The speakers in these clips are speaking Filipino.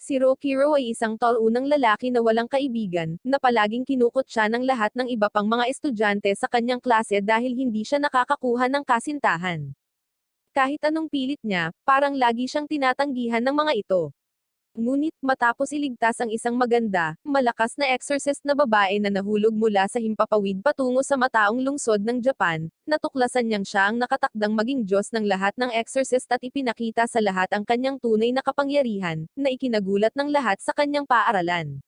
Si Rokiro ay isang taunang lalaki na walang kaibigan, na palaging kinukot siya ng lahat ng iba pang mga estudyante sa kanyang klase dahil hindi siya nakakakuha ng kasintahan. Kahit anong pilit niya, parang lagi siyang tinatanggihan ng mga ito. Ngunit, matapos iligtas ang isang maganda, malakas na exorcist na babae na nahulog mula sa himpapawid patungo sa mataong lungsod ng Japan, natuklasan niyang siya ang nakatakdang maging Diyos ng lahat ng exorcist at ipinakita sa lahat ang kanyang tunay na kapangyarihan, na ikinagulat ng lahat sa kanyang paaralan.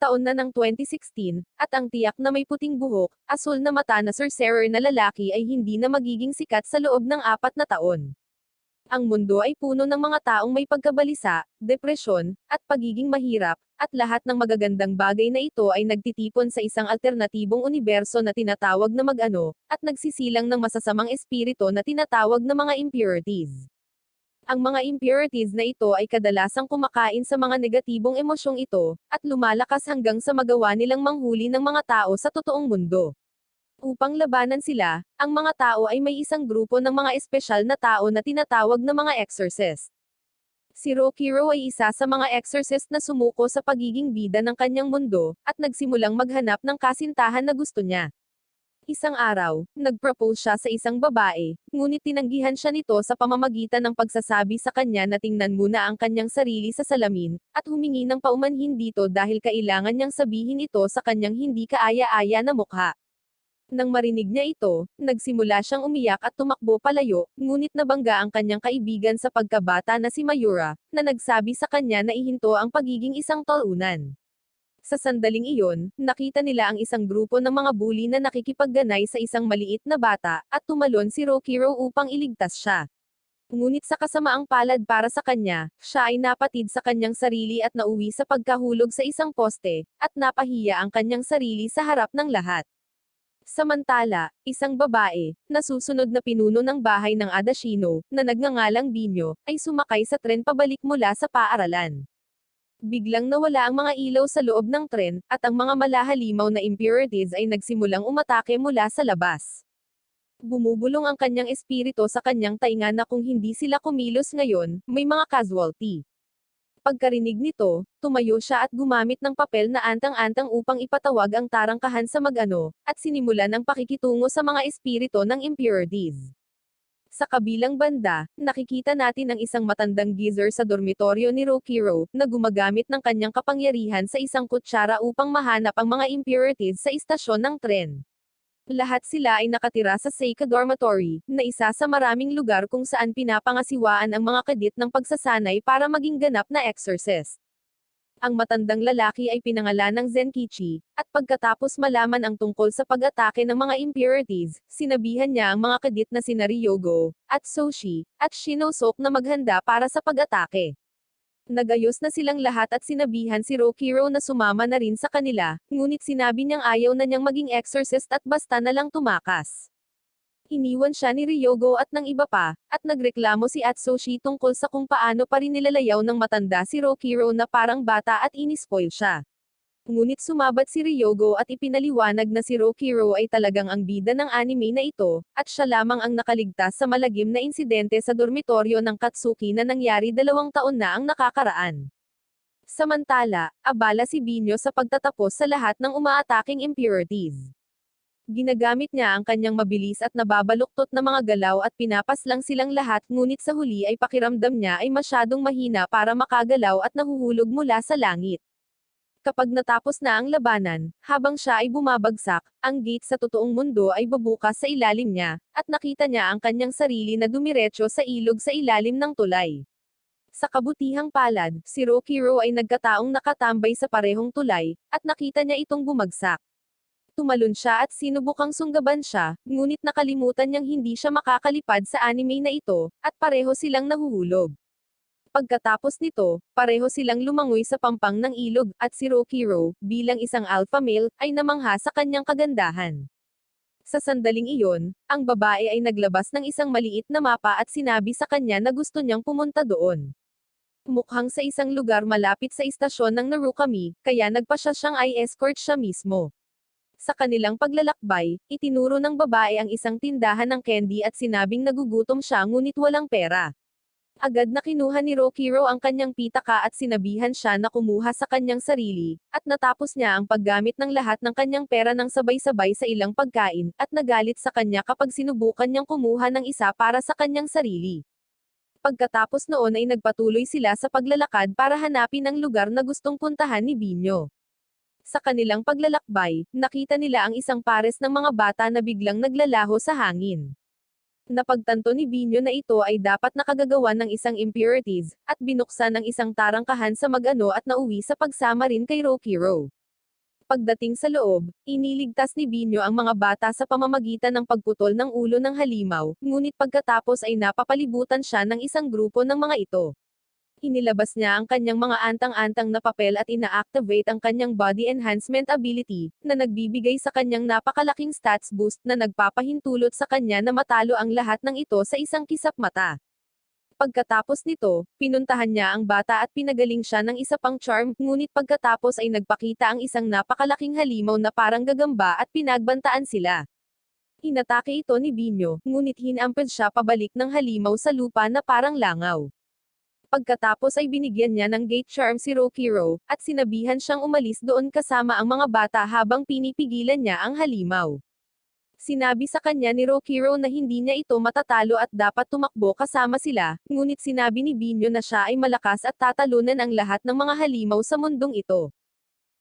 Taon na ng 2016, at ang tiyak na may puting buhok, asul na mata na sorcerer na lalaki ay hindi na magiging sikat sa loob ng 4 na taon. Ang mundo ay puno ng mga taong may pagkabalisa, depresyon, at pagiging mahirap, at lahat ng magagandang bagay na ito ay nagtitipon sa isang alternatibong universo na tinatawag na mag-ano, at nagsisilang ng masasamang espiritu na tinatawag na mga impurities. Ang mga impurities na ito ay kadalasang kumakain sa mga negatibong emosyong ito, at lumalakas hanggang sa magawa nilang manghuli ng mga tao sa totoong mundo. Upang labanan sila, ang mga tao ay may isang grupo ng mga espesyal na tao na tinatawag na mga exorcist. Si Rokiro ay isa sa mga exorcist na sumuko sa pagiging bida ng kanyang mundo, at nagsimulang maghanap ng kasintahan na gusto niya. Isang araw, nag-propose siya sa isang babae, ngunit tinanggihan siya nito sa pamamagitan ng pagsasabi sa kanya na tingnan muna ang kanyang sarili sa salamin, at humingi ng paumanhin dito dahil kailangan niyang sabihin ito sa kanyang hindi kaaya-aya na mukha. Nang marinig niya ito, nagsimula siyang umiyak at tumakbo palayo, ngunit nabangga ang kanyang kaibigan sa pagkabata na si Mayura, na nagsabi sa kanya na ihinto ang pagiging isang talunan. Sa sandaling iyon, nakita nila ang isang grupo ng mga bully na nakikipagganay sa isang maliit na bata, at tumalon si Rokiro upang iligtas siya. Ngunit sa kasamaang palad para sa kanya, siya ay napatid sa kanyang sarili at nauwi sa pagkahulog sa isang poste, at napahiya ang kanyang sarili sa harap ng lahat. Samantala, isang babae, na susunod na pinuno ng bahay ng Adashino, na nagngangalang Binyo, ay sumakay sa tren pabalik mula sa paaralan. Biglang nawala ang mga ilaw sa loob ng tren, at ang mga malahalimaw na impurities ay nagsimulang umatake mula sa labas. Bumubulong ang kanyang espiritu sa kanyang tainga na kung hindi sila kumilos ngayon, may mga casualty. Pagkarinig nito, tumayo siya at gumamit ng papel na antang-antang upang ipatawag ang tarangkahan sa mag-ano, at sinimulan ang pakikitungo sa mga espiritu ng impurities. Sa kabilang banda, nakikita natin ang isang matandang geezer sa dormitoryo ni Rokiro, na gumagamit ng kanyang kapangyarihan sa isang kutsara upang mahanap ang mga impurities sa istasyon ng tren. Lahat sila ay nakatira sa Seika Dormitory, na isa sa maraming lugar kung saan pinapangasiwaan ang mga kadit ng pagsasanay para maging ganap na exorcist. Ang matandang lalaki ay pinangalan ng Zenkichi, at pagkatapos malaman ang tungkol sa pag-atake ng mga impurities, sinabihan niya ang mga kadit na sina Ryogo, at Soshi, at Shinosok na maghanda para sa pag-atake. Nagayos na silang lahat at sinabihan si Rokiro na sumama na rin sa kanila, ngunit sinabi niyang ayaw na niyang maging exorcist at basta na lang tumakas. Iniwan siya ni Ryogo at ng iba pa, at nagreklamo si Atsushi tungkol sa kung paano pa rin nilalayaw ng matanda si Rokiro na parang bata at inispoil siya. Ngunit sumabat si Ryogo at ipinaliwanag na si Rokiro ay talagang ang bida ng anime na ito, at siya lamang ang nakaligtas sa malagim na insidente sa dormitoryo ng Katsuki na nangyari 2 taon na ang nakakaraan. Samantala, abala si Binyo sa pagtatapos sa lahat ng umaataking impurities. Ginagamit niya ang kanyang mabilis at nababaluktot na mga galaw at pinapaslang silang lahat, ngunit sa huli ay pakiramdam niya ay masyadong mahina para makagalaw at nahuhulog mula sa langit. Kapag natapos na ang labanan, habang siya ay bumabagsak, ang gate sa totoong mundo ay bubukas sa ilalim niya, at nakita niya ang kanyang sarili na dumiretso sa ilog sa ilalim ng tulay. Sa kabutihang palad, si Rokiro ay nagkataong nakatambay sa parehong tulay, at nakita niya itong bumagsak. Tumalon siya at sinubukang sunggaban siya, ngunit nakalimutan niyang hindi siya makakalipad sa anime na ito, at pareho silang nahuhulog. Pagkatapos nito, pareho silang lumangoy sa pampang ng ilog, at si Rokiro, bilang isang alpha male, ay namangha sa kanyang kagandahan. Sa sandaling iyon, ang babae ay naglabas ng isang maliit na mapa at sinabi sa kanya na gusto niyang pumunta doon. Mukhang sa isang lugar malapit sa istasyon ng Narukami, kaya nagpa siya siyang i-escort siya mismo. Sa kanilang paglalakbay, itinuro ng babae ang isang tindahan ng candy at sinabing nagugutom siya ngunit walang pera. Agad na kinuha ni Rokiro ang kanyang pitaka at sinabihan siya na kumuha sa kanyang sarili, at natapos niya ang paggamit ng lahat ng kanyang pera ng sabay-sabay sa ilang pagkain, at nagalit sa kanya kapag sinubukan niyang kumuha ng isa para sa kanyang sarili. Pagkatapos noon ay nagpatuloy sila sa paglalakad para hanapin ang lugar na gustong puntahan ni Binyo. Sa kanilang paglalakbay, nakita nila ang isang pares ng mga bata na biglang naglalaho sa hangin. Napagtanto ni Binyo na ito ay dapat nakagagawa ng isang impurities, at binuksan ng isang tarangkahan sa mag-ano at nauwi sa pagsama rin kay Rokiro. Pagdating sa loob, iniligtas ni Binyo ang mga bata sa pamamagitan ng pagputol ng ulo ng halimaw, ngunit pagkatapos ay napapalibutan siya ng isang grupo ng mga ito. Inilabas niya ang kanyang mga antang-antang na papel at ina-activate ang kanyang body enhancement ability, na nagbibigay sa kanyang napakalaking stats boost na nagpapahintulot sa kanya na matalo ang lahat ng ito sa isang kisap mata. Pagkatapos nito, pinuntahan niya ang bata at pinagaling siya ng isa pang charm, ngunit pagkatapos ay nagpakita ang isang napakalaking halimaw na parang gagamba at pinagbantaan sila. Inatake ito ni Binyo, ngunit hinamped siya pabalik ng halimaw sa lupa na parang langaw. Pagkatapos ay binigyan niya ng gate charm si Rokiro, at sinabihan siyang umalis doon kasama ang mga bata habang pinipigilan niya ang halimaw. Sinabi sa kanya ni Rokiro na hindi niya ito matatalo at dapat tumakbo kasama sila, ngunit sinabi ni Binyo na siya ay malakas at tatalunan ang lahat ng mga halimaw sa mundong ito.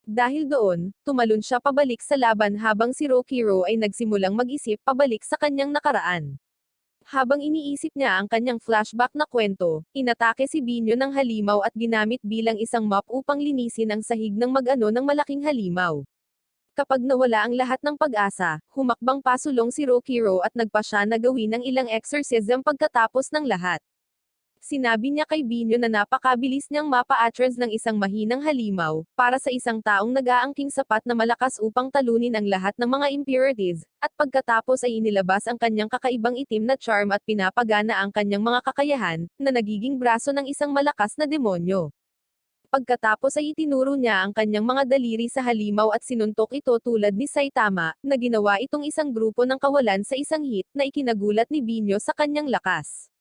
Dahil doon, tumalon siya pabalik sa laban habang si Rokiro ay nagsimulang mag-isip pabalik sa kanyang nakaraan. Habang iniisip niya ang kanyang flashback na kwento, inatake si Binyo ng halimaw at ginamit bilang isang mop upang linisin ang sahig ng mag-ano ng malaking halimaw. Kapag nawala ang lahat ng pag-asa, humakbang pasulong si Rokiro at nagpa siya na gawin ng ilang exorcism pagkatapos ng lahat. Sinabi niya kay Binyo na napakabilis niyang mapa-atras ng isang mahinang halimaw, para sa isang taong nag-aangking sapat na malakas upang talunin ang lahat ng mga impurities, at pagkatapos ay inilabas ang kanyang kakaibang itim na charm at pinapagana ang kanyang mga kakayahan, na nagiging braso ng isang malakas na demonyo. Pagkatapos ay itinuro niya ang kanyang mga daliri sa halimaw at sinuntok ito tulad ni Saitama, na ginawa itong isang grupo ng kawalan sa isang hit, na ikinagulat ni Binyo sa kanyang lakas.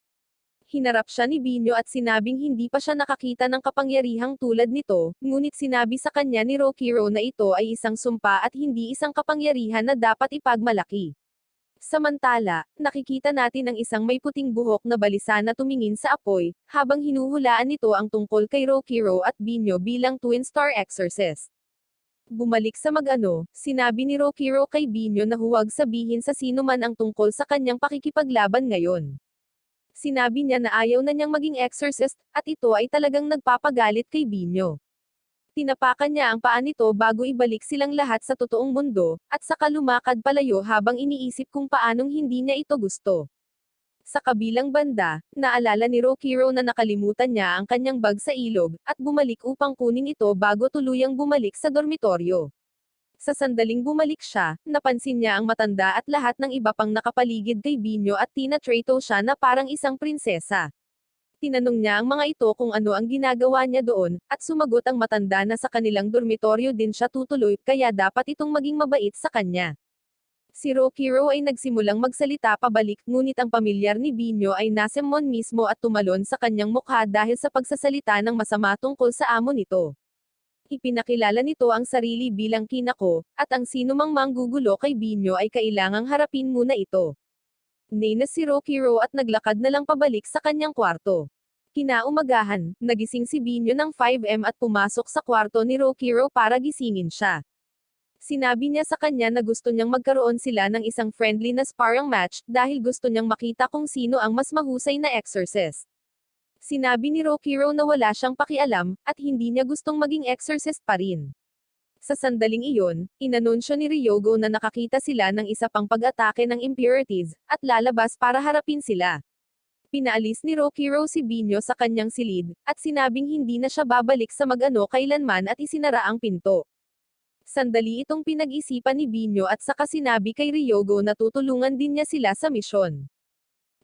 Hinarap siya ni Binyo at sinabing hindi pa siya nakakita ng kapangyarihang tulad nito, ngunit sinabi sa kanya ni Rokiro na ito ay isang sumpa at hindi isang kapangyarihan na dapat ipagmalaki. Samantala, nakikita natin ang isang may puting buhok na balisa na tumingin sa apoy, habang hinuhulaan nito ang tungkol kay Rokiro at Binyo bilang Twin Star Exorcist. Bumalik sa mag-ano, sinabi ni Rokiro kay Binyo na huwag sabihin sa sino man ang tungkol sa kanyang pakikipaglaban ngayon. Sinabi niya na ayaw na niyang maging exorcist, at ito ay talagang nagpapagalit kay Binyo. Tinapakan niya ang paa nito bago ibalik silang lahat sa totoong mundo, at saka lumakad palayo habang iniisip kung paanong hindi niya ito gusto. Sa kabilang banda, naalala ni Rokiro na nakalimutan niya ang kanyang bag sa ilog, at bumalik upang kunin ito bago tuluyang bumalik sa dormitoryo. Sa sandaling bumalik siya, napansin niya ang matanda at lahat ng iba pang nakapaligid kay Binyo at tinatrato siya na parang isang prinsesa. Tinanong niya ang mga ito kung ano ang ginagawa niya doon, at sumagot ang matanda na sa kanilang dormitoryo din siya tutuloy, kaya dapat itong maging mabait sa kanya. Si Rokiro ay nagsimulang magsalita pabalik, ngunit ang pamilyar ni Binyo ay nasemon mismo at tumalon sa kanyang mukha dahil sa pagsasalita ng masama tungkol sa amo nito. Ipinakilala nito ang sarili bilang kinako, at ang sinumang manggugulo kay Binyo ay kailangang harapin muna ito. Nainis si Rokiro at naglakad na lang pabalik sa kanyang kwarto. Kinaumagahan, nagising si Binyo ng 5 at pumasok sa kwarto ni Rokiro para gisingin siya. Sinabi niya sa kanya na gusto niyang magkaroon sila ng isang friendly na sparring match, dahil gusto niyang makita kung sino ang mas mahusay na exorcist. Sinabi ni Rokiro na wala siyang pakialam, at hindi niya gustong maging exorcist pa rin. Sa sandaling iyon, inanunsyo ni Ryogo na nakakita sila ng isa pang pag-atake ng impurities, at lalabas para harapin sila. Pinaalis ni Rokiro si Binyo sa kanyang silid, at sinabing hindi na siya babalik sa mag-ano kailanman at isinara ang pinto. Sandali itong pinag-isipan ni Binyo at saka sinabi kay Ryogo na tutulungan din niya sila sa misyon.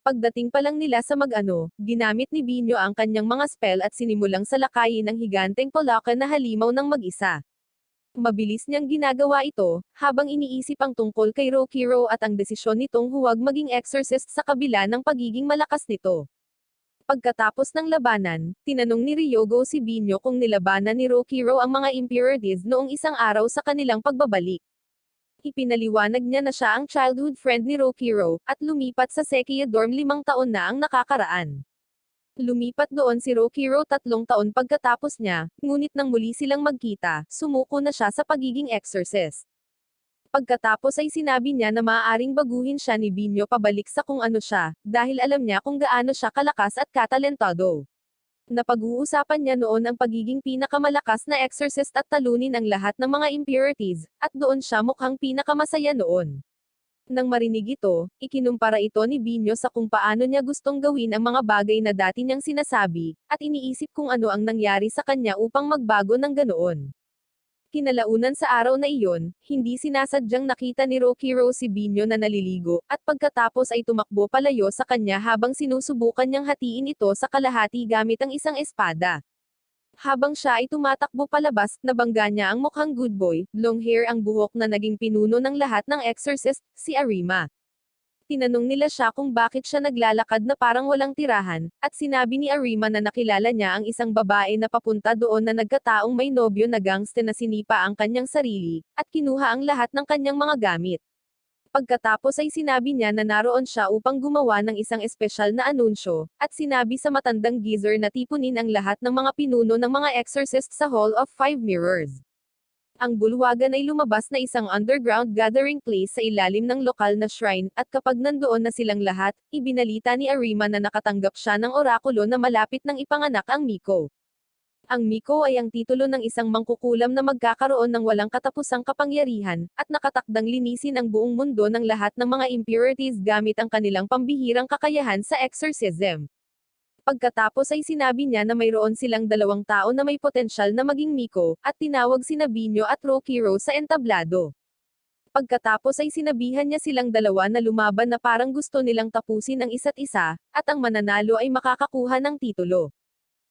Pagdating pa lang nila sa mag-ano, ginamit ni Binyo ang kanyang mga spell at sinimulang salakayin ang higanteng Polakan na halimaw ng mag-isa. Mabilis niyang ginagawa ito, habang iniisip ang tungkol kay Rokiro at ang desisyon nitong huwag maging exorcist sa kabila ng pagiging malakas nito. Pagkatapos ng labanan, tinanong ni Ryogo si Binyo kung nilabanan ni Rokiro ang mga impurities noong isang araw sa kanilang pagbabalik. Ipinaliwanag niya na siya ang childhood friend ni Rokiro, at lumipat sa Sekiya dorm 5 taon na ang nakakaraan. Lumipat doon si Rokiro 3 taon pagkatapos niya, ngunit nang muli silang magkita, sumuko na siya sa pagiging exorcist. Pagkatapos ay sinabi niya na maaaring baguhin siya ni Binyo pabalik sa kung ano siya, dahil alam niya kung gaano siya kalakas at katalentado. Napag-uusapan niya noon ang pagiging pinakamalakas na exorcist at talunin ang lahat ng mga impurities, at doon siya mukhang pinakamasaya noon. Nang marinig ito, ikinumpara ito ni Binyo sa kung paano niya gustong gawin ang mga bagay na dati niyang sinasabi, at iniisip kung ano ang nangyari sa kanya upang magbago ng ganoon. Kinalaunan sa araw na iyon, hindi sinasadyang nakita ni Rokiro si Binyo na naliligo, at pagkatapos ay tumakbo palayo sa kanya habang sinusubukan niyang hatiin ito sa kalahati gamit ang isang espada. Habang siya ay tumatakbo palabas, nabangga niya ang mukhang good boy, long hair ang buhok na naging pinuno ng lahat ng exorcist, si Arima. Tinanong nila siya kung bakit siya naglalakad na parang walang tirahan, at sinabi ni Arima na nakilala niya ang isang babae na papunta doon na nagkataong may nobyo na gangster na sinipa ang kanyang sarili, at kinuha ang lahat ng kanyang mga gamit. Pagkatapos ay sinabi niya na naroon siya upang gumawa ng isang espesyal na anunsyo, at sinabi sa matandang geezer na tipunin ang lahat ng mga pinuno ng mga exorcist sa Hall of Five Mirrors. Ang bulwagan ay lumabas na isang underground gathering place sa ilalim ng lokal na shrine, at kapag nandoon na silang lahat, ibinalita ni Arima na nakatanggap siya ng orakulo na malapit nang ipanganak ang Miko. Ang Miko ay ang titulo ng isang mangkukulam na magkakaroon ng walang katapusang kapangyarihan, at nakatakdang linisin ang buong mundo ng lahat ng mga impurities gamit ang kanilang pambihirang kakayahan sa exorcism. Pagkatapos ay sinabi niya na mayroon silang 2 tao na may potensyal na maging Miko, at tinawag sina Binyo at Rokiro sa entablado. Pagkatapos ay sinabihan niya silang dalawa na lumaban na parang gusto nilang tapusin ang isa't isa, at ang mananalo ay makakakuha ng titulo.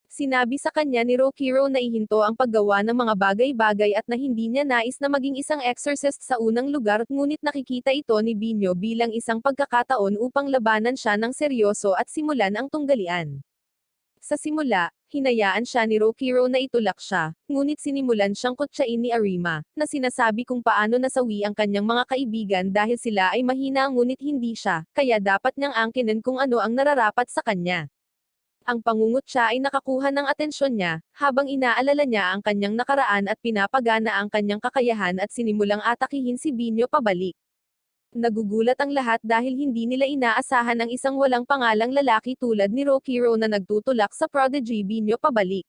Sinabi sa kanya ni Rokiro na ihinto ang paggawa ng mga bagay-bagay at na hindi niya nais na maging isang exorcist sa unang lugar, ngunit nakikita ito ni Binyo bilang isang pagkakataon upang labanan siya ng seryoso at simulan ang tunggalian. Sa simula, hinayaan siya ni Rokiro na itulak siya, ngunit sinimulan siyang kutsain ni Arima, na sinasabi kung paano nasawi ang kanyang mga kaibigan dahil sila ay mahina ngunit hindi siya, kaya dapat niyang angkinin kung ano ang nararapat sa kanya. Ang pangungutya ay nakakuha ng atensyon niya, habang inaalala niya ang kanyang nakaraan at pinapagana ang kanyang kakayahan at sinimulang atakihin si Binyo pabalik. Nagugulat ang lahat dahil hindi nila inaasahan ang isang walang pangalang lalaki tulad ni Rokiro na nagtutulak sa prodigy Binyo pabalik.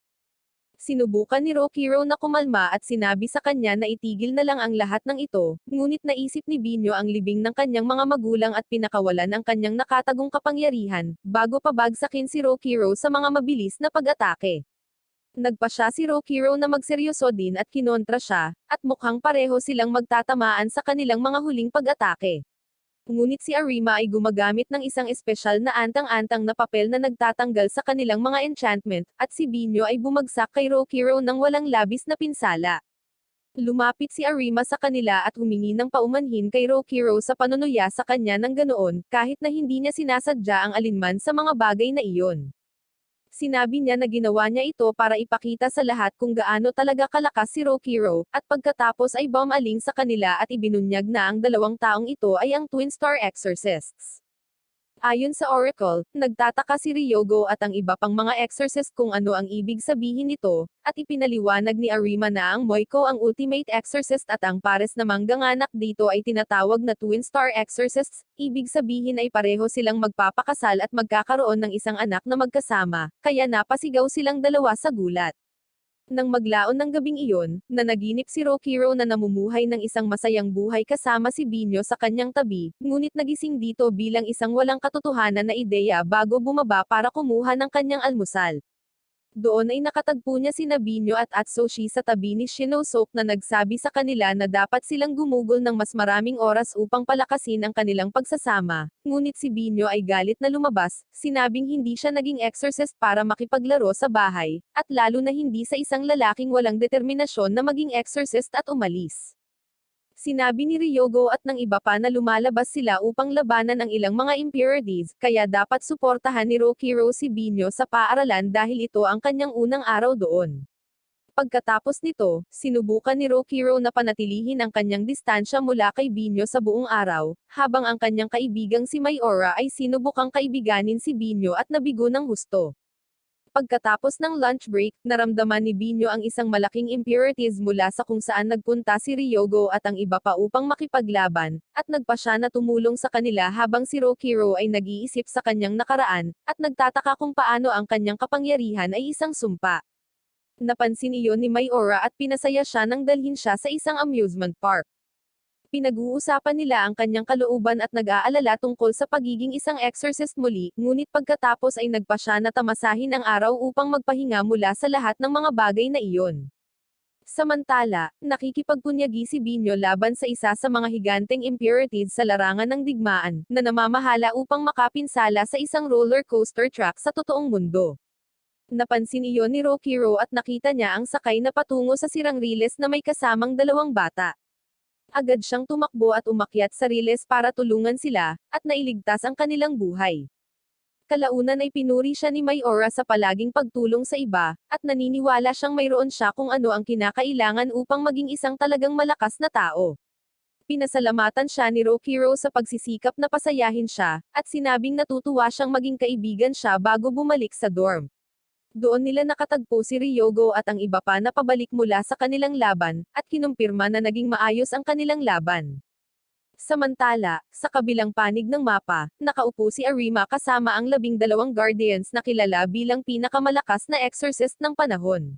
Sinubukan ni Rokiro na kumalma at sinabi sa kanya na itigil na lang ang lahat ng ito, ngunit naisip ni Binyo ang libing ng kanyang mga magulang at pinakawalan ang kanyang nakatagong kapangyarihan, bago pabagsakin si Rokiro sa mga mabilis na pag-atake. Nagpasya si Rokiro na magseryoso din at kinontra siya, at mukhang pareho silang magtatamaan sa kanilang mga huling pag-atake. Ngunit si Arima ay gumagamit ng isang espesyal na antang-antang na papel na nagtatanggal sa kanilang mga enchantment, at si Binyo ay bumagsak kay Rokiro ng walang labis na pinsala. Lumapit si Arima sa kanila at humingi ng paumanhin kay Rokiro sa panunuya sa kanya ng ganoon, kahit na hindi niya sinasadya ang alinman sa mga bagay na iyon. Sinabi niya na ginawa niya ito para ipakita sa lahat kung gaano talaga kalakas si Rokiro, at pagkatapos ay bumaling sa kanila at ibinunyag na ang 2 taong ito ay ang Twin Star Exorcists. Ayon sa Oracle, nagtataka si Ryogo at ang iba pang mga exorcist kung ano ang ibig sabihin nito, at ipinaliwanag ni Arima na ang Moiko ang ultimate exorcist at ang pares na mangganganak dito ay tinatawag na Twin Star Exorcists, ibig sabihin ay pareho silang magpapakasal at magkakaroon ng isang anak na magkasama, kaya napasigaw silang dalawa sa gulat. Nang maglaon ng gabing iyon, nanaginip si Rokiro na namumuhay ng isang masayang buhay kasama si Binyo sa kanyang tabi, ngunit nagising dito bilang isang walang katotohanan na ideya bago bumaba para kumuha ng kanyang almusal. Doon ay nakatagpo niya sina Binyo at Atsushi sa tabi ni Shinosuke na nagsabi sa kanila na dapat silang gumugol ng mas maraming oras upang palakasin ang kanilang pagsasama, ngunit si Binyo ay galit na lumabas, sinabing hindi siya naging exorcist para makipaglaro sa bahay, at lalo na hindi sa isang lalaking walang determinasyon na maging exorcist at umalis. Sinabi ni Ryogo at ng iba pa na lumalabas sila upang labanan ang ilang mga impurities, kaya dapat suportahan ni Rokiro si Binyo sa paaralan dahil ito ang kanyang unang araw doon. Pagkatapos nito, sinubukan ni Rokiro na panatilihin ang kanyang distansya mula kay Binyo sa buong araw, habang ang kanyang kaibigang si Mayora ay sinubukang kaibiganin si Binyo at nabigo ng husto. Pagkatapos ng lunch break, naramdaman ni Binyo ang isang malaking impurities mula sa kung saan nagpunta si Ryogo at ang iba pa upang makipaglaban, at nagpa siya na tumulong sa kanila habang si Rokiro ay nag-iisip sa kanyang nakaraan, at nagtataka kung paano ang kanyang kapangyarihan ay isang sumpa. Napansin iyon ni Mayora at pinasaya siya nang dalhin siya sa isang amusement park. Pinag-uusapan nila ang kanyang kalooban at nag-aalala tungkol sa pagiging isang exorcist muli, ngunit pagkatapos ay nagpa siya na tamasahin ang araw upang magpahinga mula sa lahat ng mga bagay na iyon. Samantala, nakikipagpunyagi si Binyo laban sa isa sa mga higanteng impurities sa larangan ng digmaan, na namamahala upang makapinsala sa isang roller coaster track sa totoong mundo. Napansin iyon ni Rokiro at nakita niya ang sakay na patungo sa sirang riles na may kasamang dalawang bata. Agad siyang tumakbo at umakyat sa riles para tulungan sila, at nailigtas ang kanilang buhay. Kalaunan ay pinuri siya ni Mayora sa palaging pagtulong sa iba, at naniniwala siyang mayroon siya kung ano ang kinakailangan upang maging isang talagang malakas na tao. Pinasalamatan siya ni Rokiro sa pagsisikap na pasayahin siya, at sinabing natutuwa siyang maging kaibigan siya bago bumalik sa dorm. Doon nila nakatagpo si Ryogo at ang iba pa na pabalik mula sa kanilang laban, at kinumpirma na naging maayos ang kanilang laban. Samantala, sa kabilang panig ng mapa, nakaupo si Arima kasama ang 12 guardians na kilala bilang pinakamalakas na exorcist ng panahon.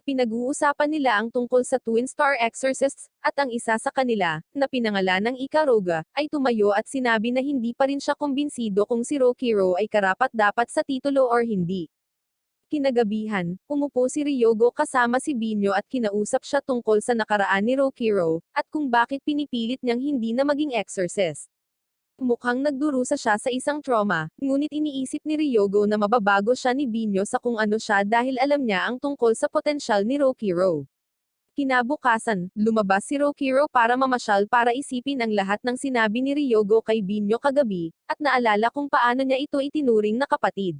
Pinag-uusapan nila ang tungkol sa Twin Star Exorcists, at ang isa sa kanila, na pinangalan ng Ikaruga, ay tumayo at sinabi na hindi pa rin siya kumbinsido kung si Rokiro ay karapat-dapat sa titulo or hindi. Kinagabihan, umupo si Ryogo kasama si Binyo at kinausap siya tungkol sa nakaraan ni Rokiro, at kung bakit pinipilit niyang hindi na maging exorcist. Mukhang nagdurusa siya sa isang trauma, ngunit iniisip ni Ryogo na mababago siya ni Binyo sa kung ano siya dahil alam niya ang tungkol sa potensyal ni Rokiro. Kinabukasan, lumabas si Rokiro para mamasyal para isipin ang lahat ng sinabi ni Ryogo kay Binyo kagabi, at naalala kung paano niya ito itinuring na kapatid.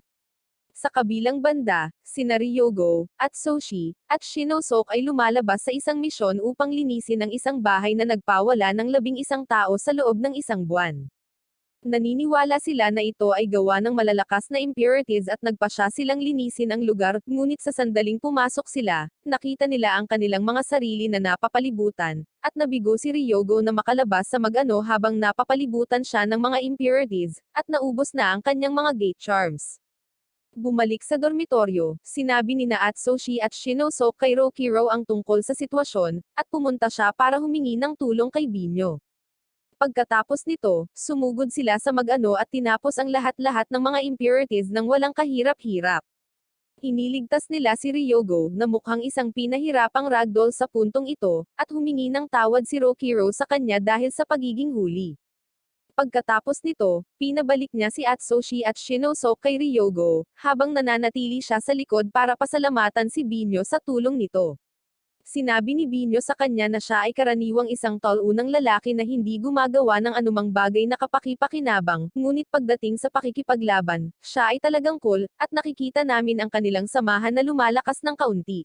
Sa kabilang banda, sina Ryogo, at Soshi, at Shinosok ay lumalabas sa isang misyon upang linisin ang isang bahay na nagpawala ng 11 tao sa loob ng isang buwan. Naniniwala sila na ito ay gawa ng malalakas na impurities at nagpasya silang linisin ang lugar, ngunit sa sandaling pumasok sila, nakita nila ang kanilang mga sarili na napapalibutan, at nabigo si Ryogo na makalabas sa mag-ano habang napapalibutan siya ng mga impurities, at naubos na ang kanyang mga gate charms. Bumalik sa dormitoryo, sinabi ni Atsushi at Shinosok kay Rokiro ang tungkol sa sitwasyon, at pumunta siya para humingi ng tulong kay Binyo. Pagkatapos nito, sumugod sila sa mag-ano at tinapos ang lahat-lahat ng mga impurities nang walang kahirap-hirap. Iniligtas nila si Ryogo, na mukhang isang pinahirapang ragdoll sa puntong ito, at humingi ng tawad si Rokiro sa kanya dahil sa pagiging huli. Pagkatapos nito, pinabalik niya si Atsushi at Shinosok kay Ryogo, habang nananatili siya sa likod para pasalamatan si Binyo sa tulong nito. Sinabi ni Binyo sa kanya na siya ay karaniwang isang tall-unang lalaki na hindi gumagawa ng anumang bagay na kapaki-pakinabang, ngunit pagdating sa pakikipaglaban, siya ay talagang cool, at nakikita namin ang kanilang samahan na lumalakas ng kaunti.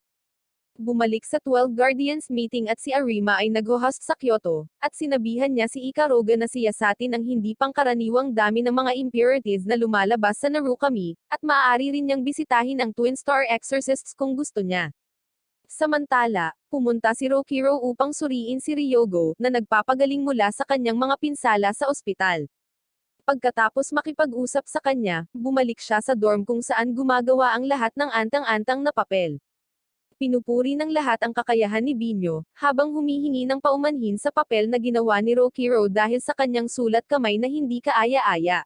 Bumalik sa 12 Guardians meeting at si Arima ay nag-host sa Kyoto, at sinabihan niya si Ikaruga na siyasatin ang hindi pangkaraniwang dami ng mga impurities na lumalabas sa Narukami, at maaari rin niyang bisitahin ang Twin Star Exorcists kung gusto niya. Samantala, pumunta si Rokiro upang suriin si Ryogo, na nagpapagaling mula sa kanyang mga pinsala sa ospital. Pagkatapos makipag-usap sa kanya, bumalik siya sa dorm kung saan gumagawa ang lahat ng antang-antang na papel. Pinupuri ng lahat ang kakayahan ni Binyo, habang humihingi ng paumanhin sa papel na ginawa ni Rokiro dahil sa kanyang sulat kamay na hindi kaaya-aya.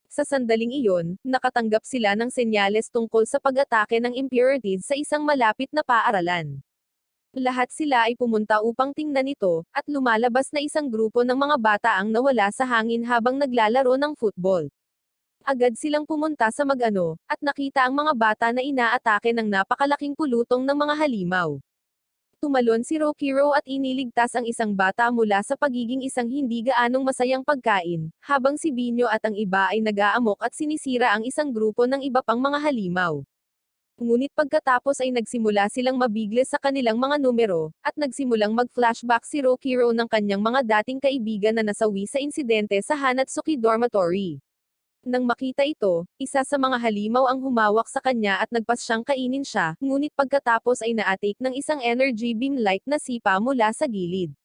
Sa sandaling iyon, nakatanggap sila ng senyales tungkol sa pag-atake ng impurities sa isang malapit na paaralan. Lahat sila ay pumunta upang tingnan ito, at lumalabas na isang grupo ng mga bata ang nawala sa hangin habang naglalaro ng football. Agad silang pumunta sa mag-ano, at nakita ang mga bata na inaatake ng napakalaking pulutong ng mga halimaw. Tumalon si Rokiro at iniligtas ang isang bata mula sa pagiging isang hindi gaanong masayang pagkain, habang si Binyo at ang iba ay nag-aamok at sinisira ang isang grupo ng iba pang mga halimaw. Ngunit pagkatapos ay nagsimula silang mabigla sa kanilang mga numero, at nagsimulang mag-flashback si Rokiro ng kanyang mga dating kaibigan na nasawi sa insidente sa Hanatsuki Dormitory. Nang makita ito, isa sa mga halimaw ang humawak sa kanya at nagpas siyang kainin siya, ngunit pagkatapos ay na-atake ng isang energy beam-like na sipa mula sa gilid.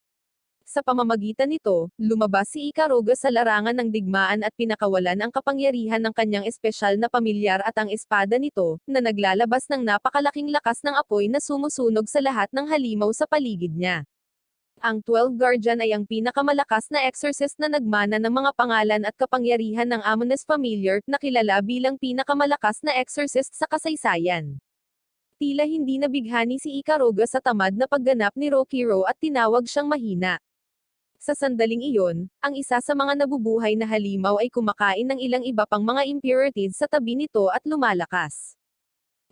Sa pamamagitan nito, lumabas si Ikaruga sa larangan ng digmaan at pinakawalan ang kapangyarihan ng kanyang espesyal na pamilyar at ang espada nito, na naglalabas ng napakalaking lakas ng apoy na sumusunog sa lahat ng halimaw sa paligid niya. Ang 12 Guardian ay ang pinakamalakas na exorcist na nagmana ng mga pangalan at kapangyarihan ng Amones Familiar, na kilala bilang pinakamalakas na exorcist sa kasaysayan. Tila hindi nabighani si Ikaruga sa tamad na pagganap ni Rokiro at tinawag siyang mahina. Sa sandaling iyon, ang isa sa mga nabubuhay na halimaw ay kumakain ng ilang iba pang mga impurities sa tabi nito at lumalakas.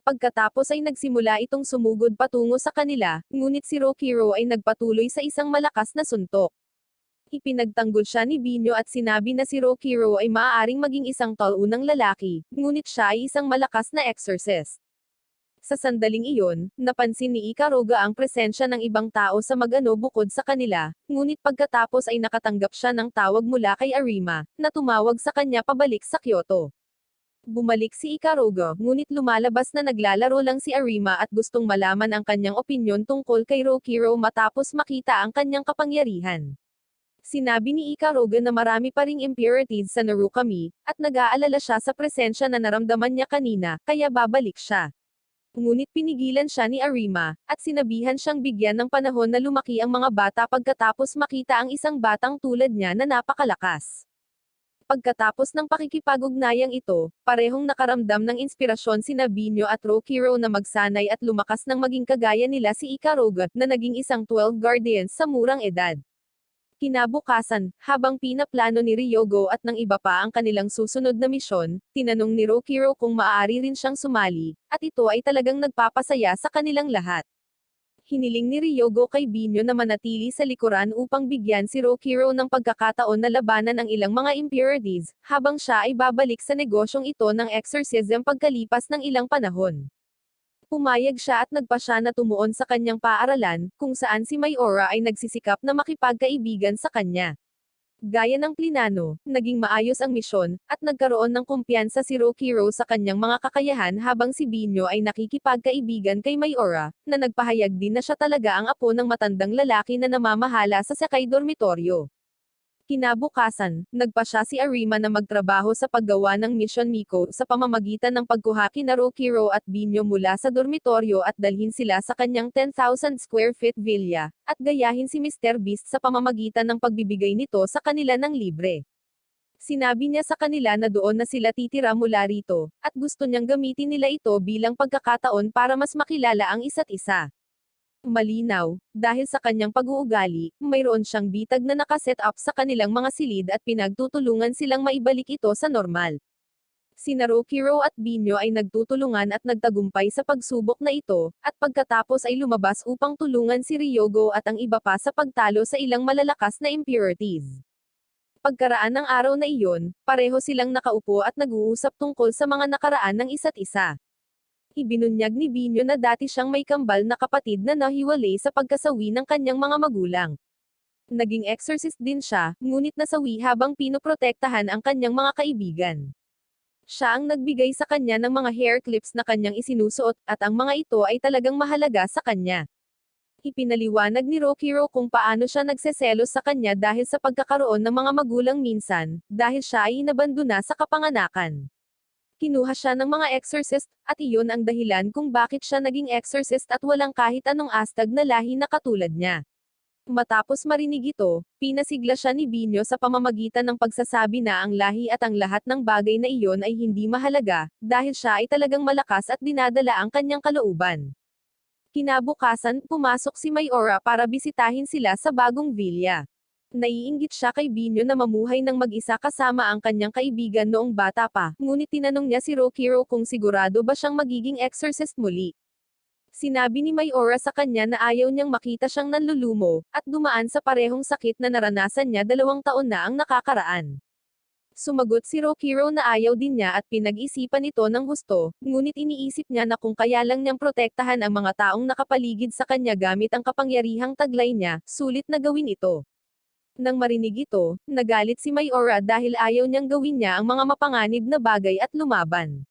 Pagkatapos ay nagsimula itong sumugod patungo sa kanila, ngunit si Rokiro ay nagpatuloy sa isang malakas na suntok. Ipinagtanggol siya ni Binyo at sinabi na si Rokiro ay maaaring maging isang taunang lalaki, ngunit siya ay isang malakas na exorcist. Sa sandaling iyon, napansin ni Ikaruga ang presensya ng ibang tao sa magano bukod sa kanila, ngunit pagkatapos ay nakatanggap siya ng tawag mula kay Arima, na tumawag sa kanya pabalik sa Kyoto. Bumalik si Ikaruga, ngunit lumalabas na naglalaro lang si Arima at gustong malaman ang kanyang opinyon tungkol kay Rokiro matapos makita ang kanyang kapangyarihan. Sinabi ni Ikaruga na marami pa ring impurities sa Narukami, at nag-aalala siya sa presensya na naramdaman niya kanina, kaya babalik siya. Ngunit pinigilan siya ni Arima, at sinabihan siyang bigyan ng panahon na lumaki ang mga bata pagkatapos makita ang isang batang tulad niya na napakalakas. Pagkatapos ng pakikipag-ugnayang ito, parehong nakaramdam ng inspirasyon sina Binyo at Rokiro na magsanay at lumakas ng maging kagaya nila si Ikaruga, na naging isang 12 Guardians sa murang edad. Kinabukasan, habang pinaplano ni Ryogo at ng iba pa ang kanilang susunod na misyon, tinanong ni Rokiro kung maaari rin siyang sumali, at ito ay talagang nagpapasaya sa kanilang lahat. Hiniling ni Ryogo kay Binyo na manatili sa likuran upang bigyan si Rokiro ng pagkakataon na labanan ang ilang mga impurities, habang siya ay babalik sa negosyong ito ng exorcism pagkalipas ng ilang panahon. Pumayag siya at nagpa siya na tumuon sa kanyang paaralan, kung saan si Mayora ay nagsisikap na makipagkaibigan sa kanya. Gaya ng plinano, naging maayos ang misyon, at nagkaroon ng kumpiyansa si Rokiro sa kanyang mga kakayahan habang si Binyo ay nakikipagkaibigan kay Mayora, na nagpahayag din na siya talaga ang apo ng matandang lalaki na namamahala sa sakay dormitoryo. Kinabukasan, nagpa siya si Arima na magtrabaho sa paggawa ng Mission Miko sa pamamagitan ng pagkuha kina Rokiro at Binyo mula sa dormitoryo at dalhin sila sa kanyang 10,000 square feet villa, at gayahin si Mr. Beast sa pamamagitan ng pagbibigay nito sa kanila ng libre. Sinabi niya sa kanila na doon na sila titira mula rito, at gusto niyang gamitin nila ito bilang pagkakataon para mas makilala ang isa't isa. Malinaw, dahil sa kanyang pag-uugali, mayroon siyang bitag na nakaset up sa kanilang mga silid at pinagtutulungan silang maibalik ito sa normal. Sina Rokiro at Binyo ay nagtutulungan at nagtagumpay sa pagsubok na ito, at pagkatapos ay lumabas upang tulungan si Ryogo at ang iba pa sa pagtalo sa ilang malalakas na impurities. Pagkaraan ng araw na iyon, pareho silang nakaupo at nag-uusap tungkol sa mga nakaraan ng isa't isa. Ibinunyag ni Binyo na dati siyang may kambal na kapatid na nahiwalay sa pagkasawi ng kanyang mga magulang. Naging exorcist din siya, ngunit nasawi habang pinoprotektahan ang kanyang mga kaibigan. Siya ang nagbigay sa kanya ng mga hair clips na kanyang isinusuot, at ang mga ito ay talagang mahalaga sa kanya. Ipinaliwanag ni Rokiro kung paano siya nagseselos sa kanya dahil sa pagkakaroon ng mga magulang minsan, dahil siya ay inabandona sa kapanganakan. Kinuha siya ng mga exorcist, at iyon ang dahilan kung bakit siya naging exorcist at walang kahit anong astag na lahi na katulad niya. Matapos marinig ito, pinasigla siya ni Binyo sa pamamagitan ng pagsasabi na ang lahi at ang lahat ng bagay na iyon ay hindi mahalaga, dahil siya ay talagang malakas at dinadala ang kanyang kalooban. Kinabukasan, pumasok si Mayora para bisitahin sila sa bagong villa. Naiinggit siya kay Binyo na mamuhay ng mag-isa kasama ang kanyang kaibigan noong bata pa, ngunit tinanong niya si Rokiro kung sigurado ba siyang magiging exorcist muli. Sinabi ni Mayora sa kanya na ayaw niyang makita siyang nanlulumo, at dumaan sa parehong sakit na naranasan niya 2 taon na ang nakakaraan. Sumagot si Rokiro na ayaw din niya at pinag-isipan ito ng husto, ngunit iniisip niya na kung kaya lang niyang protektahan ang mga taong nakapaligid sa kanya gamit ang kapangyarihang taglay niya, sulit na gawin ito. Nang marinig ito, nagalit si Mayora dahil ayaw niyang gawin niya ang mga mapanganib na bagay at lumaban.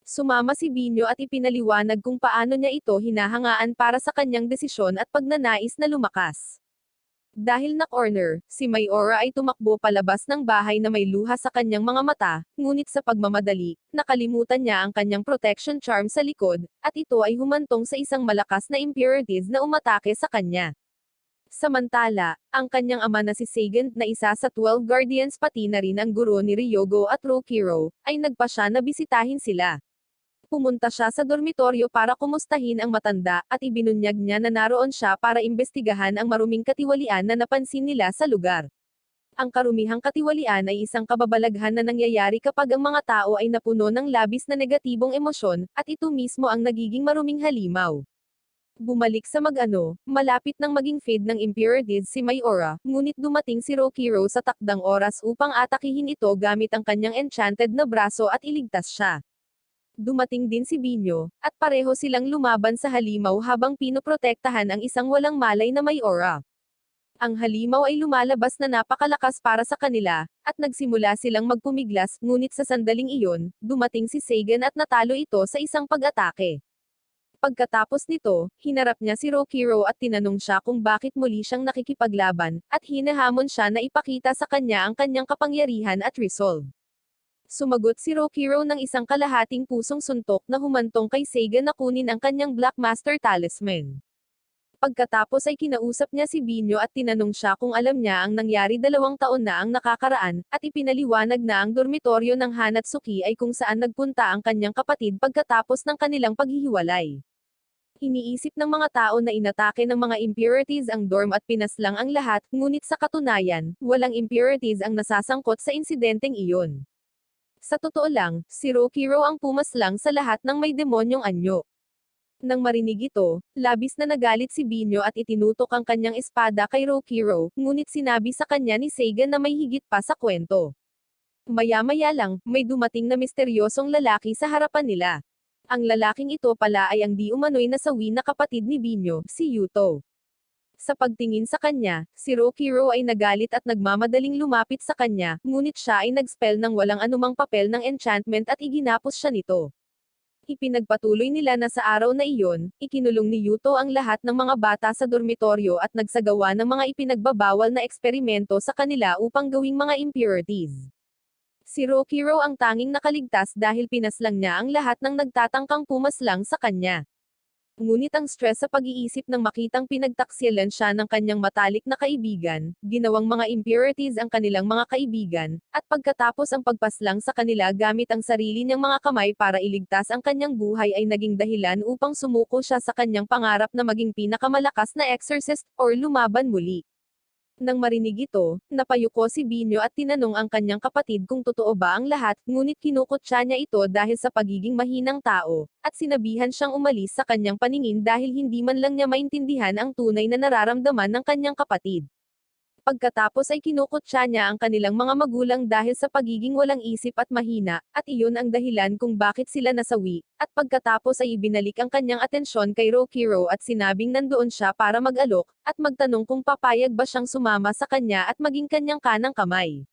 Sumama si Binyo at ipinaliwanag kung paano niya ito hinahangaan para sa kanyang desisyon at pagnanais na lumakas. Dahil na-corner, si Mayora ay tumakbo palabas ng bahay na may luha sa kanyang mga mata, ngunit sa pagmamadali, nakalimutan niya ang kanyang protection charm sa likod, at ito ay humantong sa isang malakas na impurities na umatake sa kanya. Samantala, ang kanyang ama na si Sagan, na isa sa 12 Guardians pati na rin ang guro ni Ryogo at Rokiro, ay nagpasya na bisitahin sila. Pumunta siya sa dormitoryo para kumustahin ang matanda, at ibinunyag niya na naroon siya para imbestigahan ang maruming katiwalian na napansin nila sa lugar. Ang karumihang katiwalian ay isang kababalaghan na nangyayari kapag ang mga tao ay napuno ng labis na negatibong emosyon, at ito mismo ang nagiging maruming halimaw. Bumalik sa malapit nang maging fade ng impurities si Mayora, ngunit dumating si Rokiro sa takdang oras upang atakihin ito gamit ang kanyang enchanted na braso at iligtas siya. Dumating din si Binyo, at pareho silang lumaban sa halimaw habang pinoprotektahan ang isang walang malay na Mayora. Ang halimaw ay lumalabas na napakalakas para sa kanila, at nagsimula silang magpumiglas, ngunit sa sandaling iyon, dumating si Sagan at natalo ito sa isang pag-atake. Pagkatapos nito, hinarap niya si Rokiro at tinanong siya kung bakit muli siyang nakikipaglaban, at hinahamon siya na ipakita sa kanya ang kanyang kapangyarihan at resolve. Sumagot si Rokiro ng isang kalahating pusong suntok na humantong kay Sagan na kunin ang kanyang Black Master Talisman. Pagkatapos ay kinausap niya si Binyo at tinanong siya kung alam niya ang nangyari 2 taon na ang nakakaraan, at ipinaliwanag na ang dormitoryo ng Hanatsuki ay kung saan nagpunta ang kanyang kapatid pagkatapos ng kanilang paghihiwalay. Iniisip ng mga tao na inatake ng mga impurities ang dorm at pinaslang ang lahat, ngunit sa katunayan, walang impurities ang nasasangkot sa insidenteng iyon. Sa totoo lang, si Rokiro ang pumaslang sa lahat ng may demonyong anyo. Nang marinig ito, labis na nagalit si Binyo at itinutok ang kanyang espada kay Rokiro, ngunit sinabi sa kanya ni Sagan na may higit pa sa kwento. Maya-maya lang, may dumating na misteryosong lalaki sa harapan nila. Ang lalaking ito pala ay ang di umano'y nasawi na kapatid ni Binyo, si Yuto. Sa pagtingin sa kanya, si Rokiro ay nagalit at nagmamadaling lumapit sa kanya, ngunit siya ay nagspell ng walang anumang papel ng enchantment at iginapos siya nito. Ipinagpatuloy nila na sa araw na iyon, ikinulong ni Yuto ang lahat ng mga bata sa dormitoryo at nagsagawa ng mga ipinagbabawal na eksperimento sa kanila upang gawing mga impurities. Si Rokiro ang tanging nakaligtas dahil pinaslang niya ang lahat ng nagtatangkang pumaslang sa kanya. Ngunit ang stress sa pag-iisip ng makitang pinagtaksilan siya ng kanyang matalik na kaibigan, ginawang mga impurities ang kanilang mga kaibigan, at pagkatapos ang pagpaslang sa kanila gamit ang sarili niyang mga kamay para iligtas ang kanyang buhay ay naging dahilan upang sumuko siya sa kanyang pangarap na maging pinakamalakas na exorcist, or lumaban muli. Nang marinig ito, napayuko si Binyo at tinanong ang kanyang kapatid kung totoo ba ang lahat, ngunit kinukutya niya ito dahil sa pagiging mahinang tao, at sinabihan siyang umalis sa kanyang paningin dahil hindi man lang niya maintindihan ang tunay na nararamdaman ng kanyang kapatid. Pagkatapos ay kinukutya niya ang kanilang mga magulang dahil sa pagiging walang isip at mahina, at iyon ang dahilan kung bakit sila nasawi, at pagkatapos ay ibinalik ang kanyang atensyon kay Rokiro at sinabing nandoon siya para mag-alok, at magtanong kung papayag ba siyang sumama sa kanya at maging kanyang kanang kamay.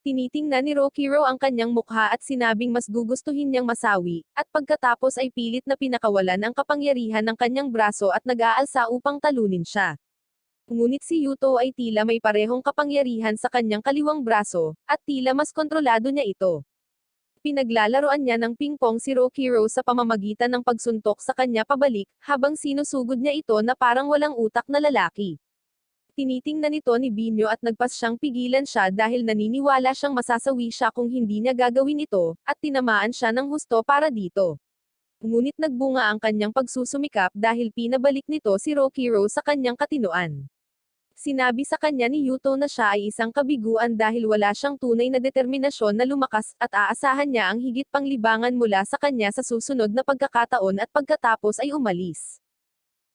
Tinitingnan ni Rokiro ang kanyang mukha at sinabing mas gugustuhin niyang masawi, at pagkatapos ay pilit na pinakawalan ang kapangyarihan ng kanyang braso at nag-aalsa upang talunin siya. Ngunit si Yuto ay tila may parehong kapangyarihan sa kanyang kaliwang braso, at tila mas kontrolado niya ito. Pinaglalaroan niya ng pingpong si Rokiro sa pamamagitan ng pagsuntok sa kanya pabalik, habang sinusugod niya ito na parang walang utak na lalaki. Tinitingnan ito ni Binyo at nagpas siyang pigilan siya dahil naniniwala siyang masasawi siya kung hindi niya gagawin ito, at tinamaan siya ng husto para dito. Ngunit nagbunga ang kanyang pagsusumikap dahil pinabalik nito si Rokiro sa kanyang katinoan. Sinabi sa kanya ni Yuto na siya ay isang kabiguan dahil wala siyang tunay na determinasyon na lumakas, at aasahan niya ang higit pang libangan mula sa kanya sa susunod na pagkakataon, at pagkatapos ay umalis.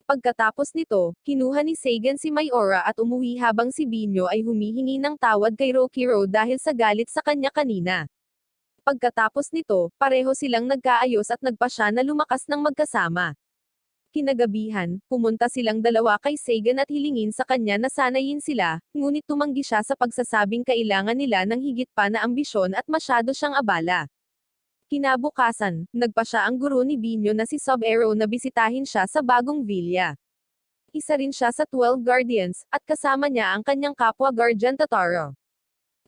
Pagkatapos nito, kinuha ni Sagan si Mayora at umuwi habang si Binyo ay humihingi ng tawad kay Rokiro dahil sa galit sa kanya kanina. Pagkatapos nito, pareho silang nagkaayos at nagpasya na lumakas ng magkasama. Kinagabihan, pumunta silang dalawa kay Sagan at hilingin sa kanya na sanayin sila, ngunit tumanggi siya sa pagsasabing kailangan nila ng higit pa na ambisyon at masyado siyang abala. Kinabukasan, nagpa siya ang guro ni Binyo na si Sub-Aero na bisitahin siya sa bagong villa. Isa rin siya sa 12 Guardians, at kasama niya ang kanyang kapwa Guardian Totoro.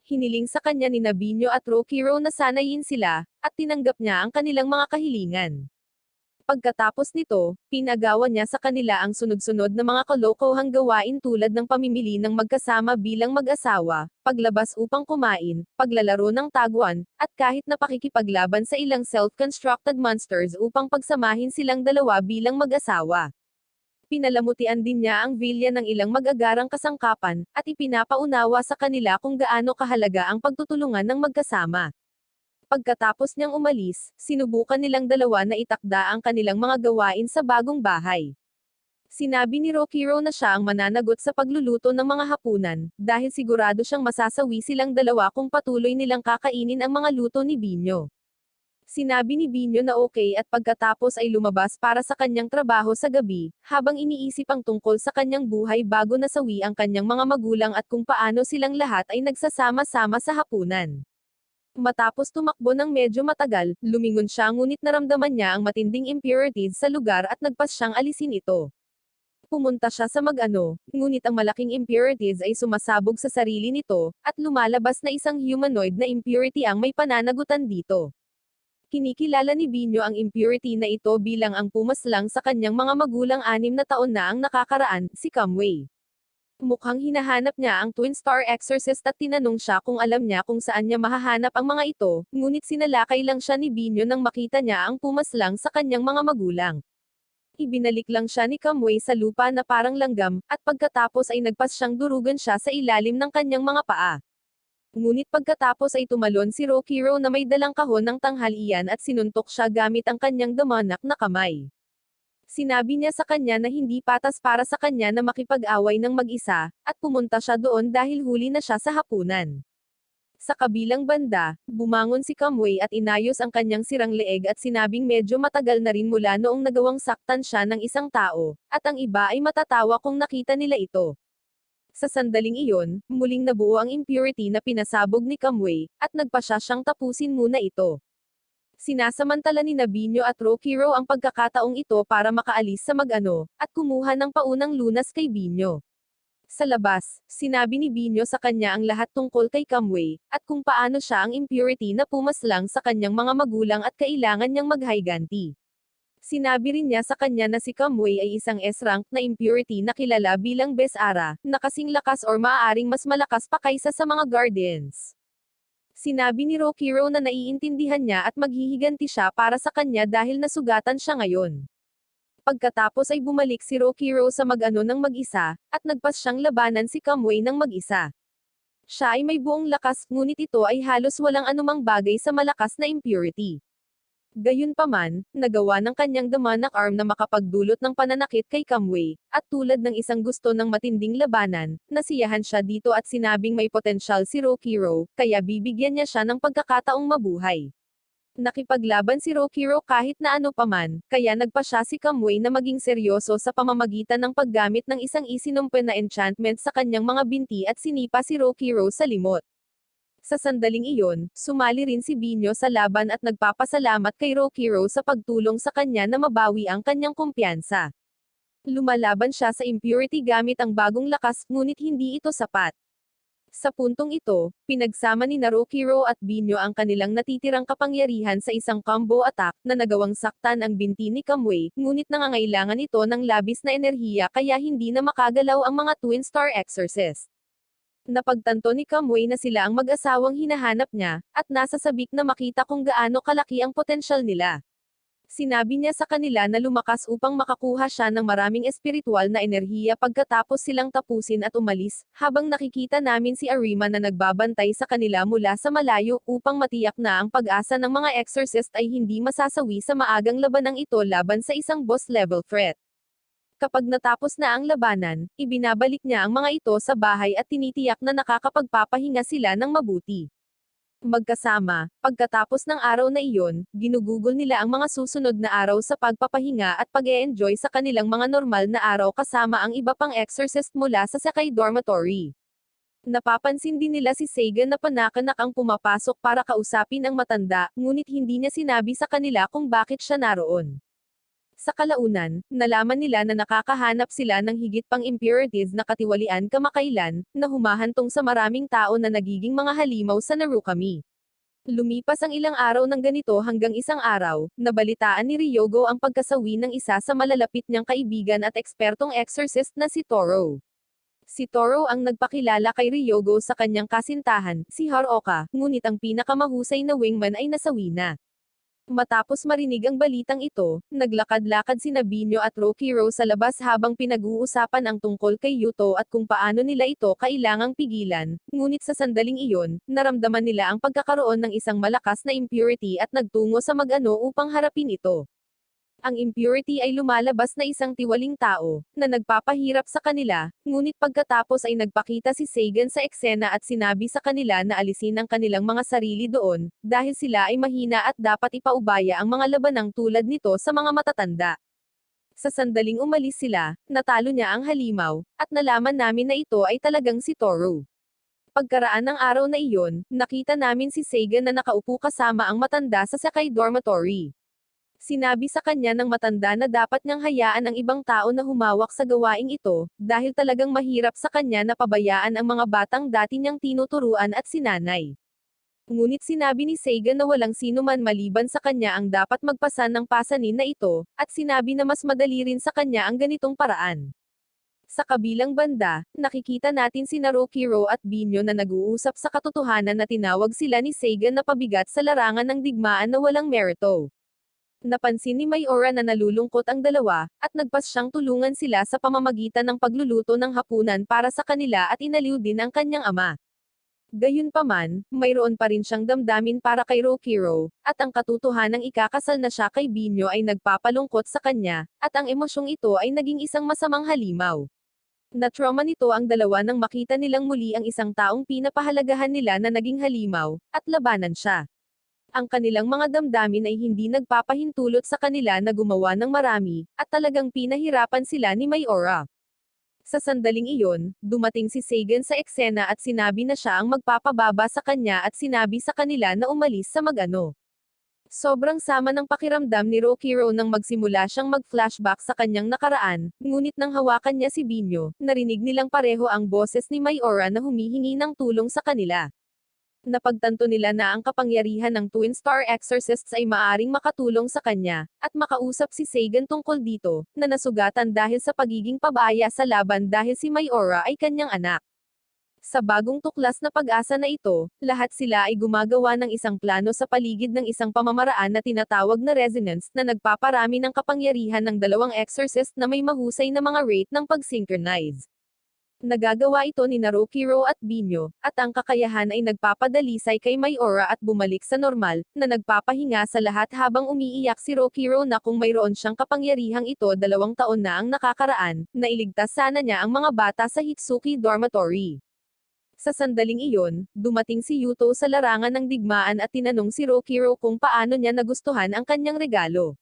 Hiniling sa kanya ni Binyo at Rokiro na sanayin sila, at tinanggap niya ang kanilang mga kahilingan. Pagkatapos nito, pinagawa niya sa kanila ang sunod-sunod na mga kalokohang gawain tulad ng pamimili ng magkasama bilang mag-asawa, paglabas upang kumain, paglalaro ng taguan, at kahit na pakikipaglaban sa ilang self-constructed monsters upang pagsamahin silang dalawa bilang mag-asawa. Pinalamutian din niya ang villa ng ilang mag-agarang kasangkapan, at ipinapaunawa sa kanila kung gaano kahalaga ang pagtutulungan ng magkasama. Pagkatapos niyang umalis, sinubukan nilang dalawa na itakda ang kanilang mga gawain sa bagong bahay. Sinabi ni Rokiro na siya ang mananagot sa pagluluto ng mga hapunan, dahil sigurado siyang masasawi silang dalawa kung patuloy nilang kakainin ang mga luto ni Binyo. Sinabi ni Binyo na okay at pagkatapos ay lumabas para sa kanyang trabaho sa gabi, habang iniisip ang tungkol sa kanyang buhay bago nasawi ang kanyang mga magulang at kung paano silang lahat ay nagsasama-sama sa hapunan. Matapos tumakbo ng medyo matagal, lumingon siya ngunit naramdaman niya ang matinding impurities sa lugar at nagpas siyang alisin ito. Pumunta siya sa mag-ano, ngunit ang malaking impurities ay sumasabog sa sarili nito, at lumalabas na isang humanoid na impurity ang may pananagutan dito. Kinikilala ni Binyo ang impurity na ito bilang ang pumaslang sa kanyang mga magulang 6 na taon na ang nakakaraan, si Kamway. Mukhang hinahanap niya ang Twin Star Exorcist at tinanong siya kung alam niya kung saan niya mahahanap ang mga ito, ngunit sinalakay lang siya ni Binyo nang makita niya ang pumaslang sa kanyang mga magulang. Ibinalik lang siya ni Kamway sa lupa na parang langgam, at pagkatapos ay nagpas siyang durugan siya sa ilalim ng kanyang mga paa. Ngunit pagkatapos ay tumalon si Rokiro na may dalang kahon ng tanghalian at sinuntok siya gamit ang kanyang damanak na kamay. Sinabi niya sa kanya na hindi patas para sa kanya na makipag-away ng mag-isa, at pumunta siya doon dahil huli na siya sa hapunan. Sa kabilang banda, bumangon si Kamway at inayos ang kanyang sirang leeg at sinabing medyo matagal na rin mula noong nagawang saktan siya ng isang tao, at ang iba ay matatawa kung nakita nila ito. Sa sandaling iyon, muling nabuo ang impurity na pinasabog ni Kamway, at nagpasya siyang tapusin muna ito. Sinasamantala ni Binyo at Rokiro ang pagkakataong ito para makaalis sa mag-ano, at kumuha ng paunang lunas kay Binyo. Sa labas, sinabi ni Binyo sa kanya ang lahat tungkol kay Kamway, at kung paano siya ang impurity na pumaslang sa kanyang mga magulang at kailangan niyang maghiganti. Sinabi rin niya sa kanya na si Kamway ay isang S-rank na impurity na kilala bilang Besara, na kasing lakas or maaaring mas malakas pa kaysa sa mga Guardians. Sinabi ni Rokiro na naiintindihan niya at maghihiganti siya para sa kanya dahil nasugatan siya ngayon. Pagkatapos ay bumalik si Rokiro sa mag-ano ng mag-isa, at nagpas siyang labanan si Kamway ng mag-isa. Siya ay may buong lakas, ngunit ito ay halos walang anumang bagay sa malakas na impurity. Gayunpaman, nagawa ng kanyang damanak arm na makapagdulot ng pananakit kay Kamway, at tulad ng isang gusto ng matinding labanan, nasiyahan siya dito at sinabing may potensyal si Rokiro, kaya bibigyan niya siya ng pagkakataong mabuhay. Nakipaglaban si Rokiro kahit na ano paman, kaya nagpa siya si Kamway na maging seryoso sa pamamagitan ng paggamit ng isang isinumpen na enchantment sa kanyang mga binti at sinipa si Rokiro sa limot. Sa sandaling iyon, sumali rin si Binyo sa laban at nagpapasalamat kay Rokiro sa pagtulong sa kanya na mabawi ang kanyang kumpiyansa. Lumalaban siya sa impurity gamit ang bagong lakas, ngunit hindi ito sapat. Sa puntong ito, pinagsama ni Rokiro at Binyo ang kanilang natitirang kapangyarihan sa isang combo attack na nagawang saktan ang binti ni Kamway, ngunit nangangailangan ito ng labis na enerhiya kaya hindi na makagalaw ang mga Twin Star Exorcist. Napagtanto ni Kamway na sila ang mag-asawang hinahanap niya, at nasa sabik na makita kung gaano kalaki ang potensyal nila. Sinabi niya sa kanila na lumakas upang makakuha siya ng maraming espiritual na enerhiya pagkatapos silang tapusin at umalis, habang nakikita namin si Arima na nagbabantay sa kanila mula sa malayo upang matiyak na ang pag-asa ng mga exorcist ay hindi masasawi sa maagang labanang ito laban sa isang boss-level threat. Kapag natapos na ang labanan, ibinabalik niya ang mga ito sa bahay at tinitiyak na nakakapagpapahinga sila ng mabuti. Magkasama, pagkatapos ng araw na iyon, ginugugol nila ang mga susunod na araw sa pagpapahinga at pag-e-enjoy sa kanilang mga normal na araw kasama ang iba pang exorcist mula sa Sakay Dormitory. Napapansin din nila si Sagan na panakanak ang pumapasok para kausapin ang matanda, ngunit hindi niya sinabi sa kanila kung bakit siya naroon. Sa kalaunan, nalaman nila na nakakahanap sila ng higit pang impurities na katiwalian kamakailan, na humahantong sa maraming tao na nagiging mga halimaw sa Narukami. Lumipas ang ilang araw ng ganito hanggang isang araw, nabalitaan ni Ryogo ang pagkasawi ng isa sa malalapit niyang kaibigan at ekspertong exorcist na si Toro. Si Toro ang nagpakilala kay Ryogo sa kanyang kasintahan, si Haruoka, ngunit ang pinakamahusay na wingman ay nasawi na. Matapos marinig ang balitang ito, naglakad-lakad sina Binyo at Rokiro sa labas habang pinag-uusapan ang tungkol kay Yuto at kung paano nila ito kailangang pigilan, ngunit sa sandaling iyon, naramdaman nila ang pagkakaroon ng isang malakas na impurity at nagtungo sa mag-ano upang harapin ito. Ang impurity ay lumalabas na isang tiwaling tao, na nagpapahirap sa kanila, ngunit pagkatapos ay nagpakita si Sagan sa eksena at sinabi sa kanila na alisin ang kanilang mga sarili doon, dahil sila ay mahina at dapat ipaubaya ang mga labanang tulad nito sa mga matatanda. Sa sandaling umalis sila, natalo niya ang halimaw, at nalaman namin na ito ay talagang si Toru. Pagkaraan ng araw na iyon, nakita namin si Sagan na nakaupo kasama ang matanda sa Sakay Dormitory. Sinabi sa kanya ng matanda na dapat niyang hayaan ang ibang tao na humawak sa gawaing ito, dahil talagang mahirap sa kanya na pabayaan ang mga batang dati niyang tinuturuan at sinanay. Ngunit sinabi ni Sagan na walang sino man maliban sa kanya ang dapat magpasan ng pasanin na ito, at sinabi na mas madali rin sa kanya ang ganitong paraan. Sa kabilang banda, nakikita natin si Narukiro at Binyo na nag-uusap sa katotohanan na tinawag sila ni Sagan na pabigat sa larangan ng digmaan na walang merito. Napansin ni Mayora na nalulungkot ang dalawa, at nagpas siyang tulungan sila sa pamamagitan ng pagluluto ng hapunan para sa kanila at inaliw din ang kanyang ama. Gayunpaman, mayroon pa rin siyang damdamin para kay Rokiro, at ang katotohanang ikakasal na siya kay Binyo ay nagpapalungkot sa kanya, at ang emosyong ito ay naging isang masamang halimaw. Na-trauma nito ang dalawa nang makita nilang muli ang isang taong pinapahalagahan nila na naging halimaw, at labanan siya. Ang kanilang mga damdamin ay hindi nagpapahintulot sa kanila na gumawa ng marami, at talagang pinahirapan sila ni Mayora. Sa sandaling iyon, dumating si Sagan sa eksena at sinabi na siya ang magpapababa sa kanya at sinabi sa kanila na umalis sa mag-ano. Sobrang sama ng pakiramdam ni Rokiro nang magsimula siyang mag-flashback sa kanyang nakaraan, ngunit nang hawakan niya si Binyo, narinig nilang pareho ang boses ni Mayora na humihingi ng tulong sa kanila. Napagtanto nila na ang kapangyarihan ng Twin Star Exorcists ay maaring makatulong sa kanya, at makausap si Sagan tungkol dito, na nasugatan dahil sa pagiging pabaya sa laban dahil si Mayora ay kanyang anak. Sa bagong tuklas na pag-asa na ito, lahat sila ay gumagawa ng isang plano sa paligid ng isang pamamaraan na tinatawag na resonance na nagpaparami ng kapangyarihan ng dalawang exorcist na may mahusay na mga rate ng pag-synchronize. Nagagawa ito ni Narukiro at Binyo, at ang kakayahan ay nagpapadalisay kay Mayora at bumalik sa normal, na nagpapahinga sa lahat habang umiiyak si Rokiro na kung mayroon siyang kapangyarihang ito 2 taon na ang nakakaraan, na iligtas sana niya ang mga bata sa Hitsuki Dormitory. Sa sandaling iyon, dumating si Yuto sa larangan ng digmaan at tinanong si Rokiro kung paano niya nagustuhan ang kanyang regalo.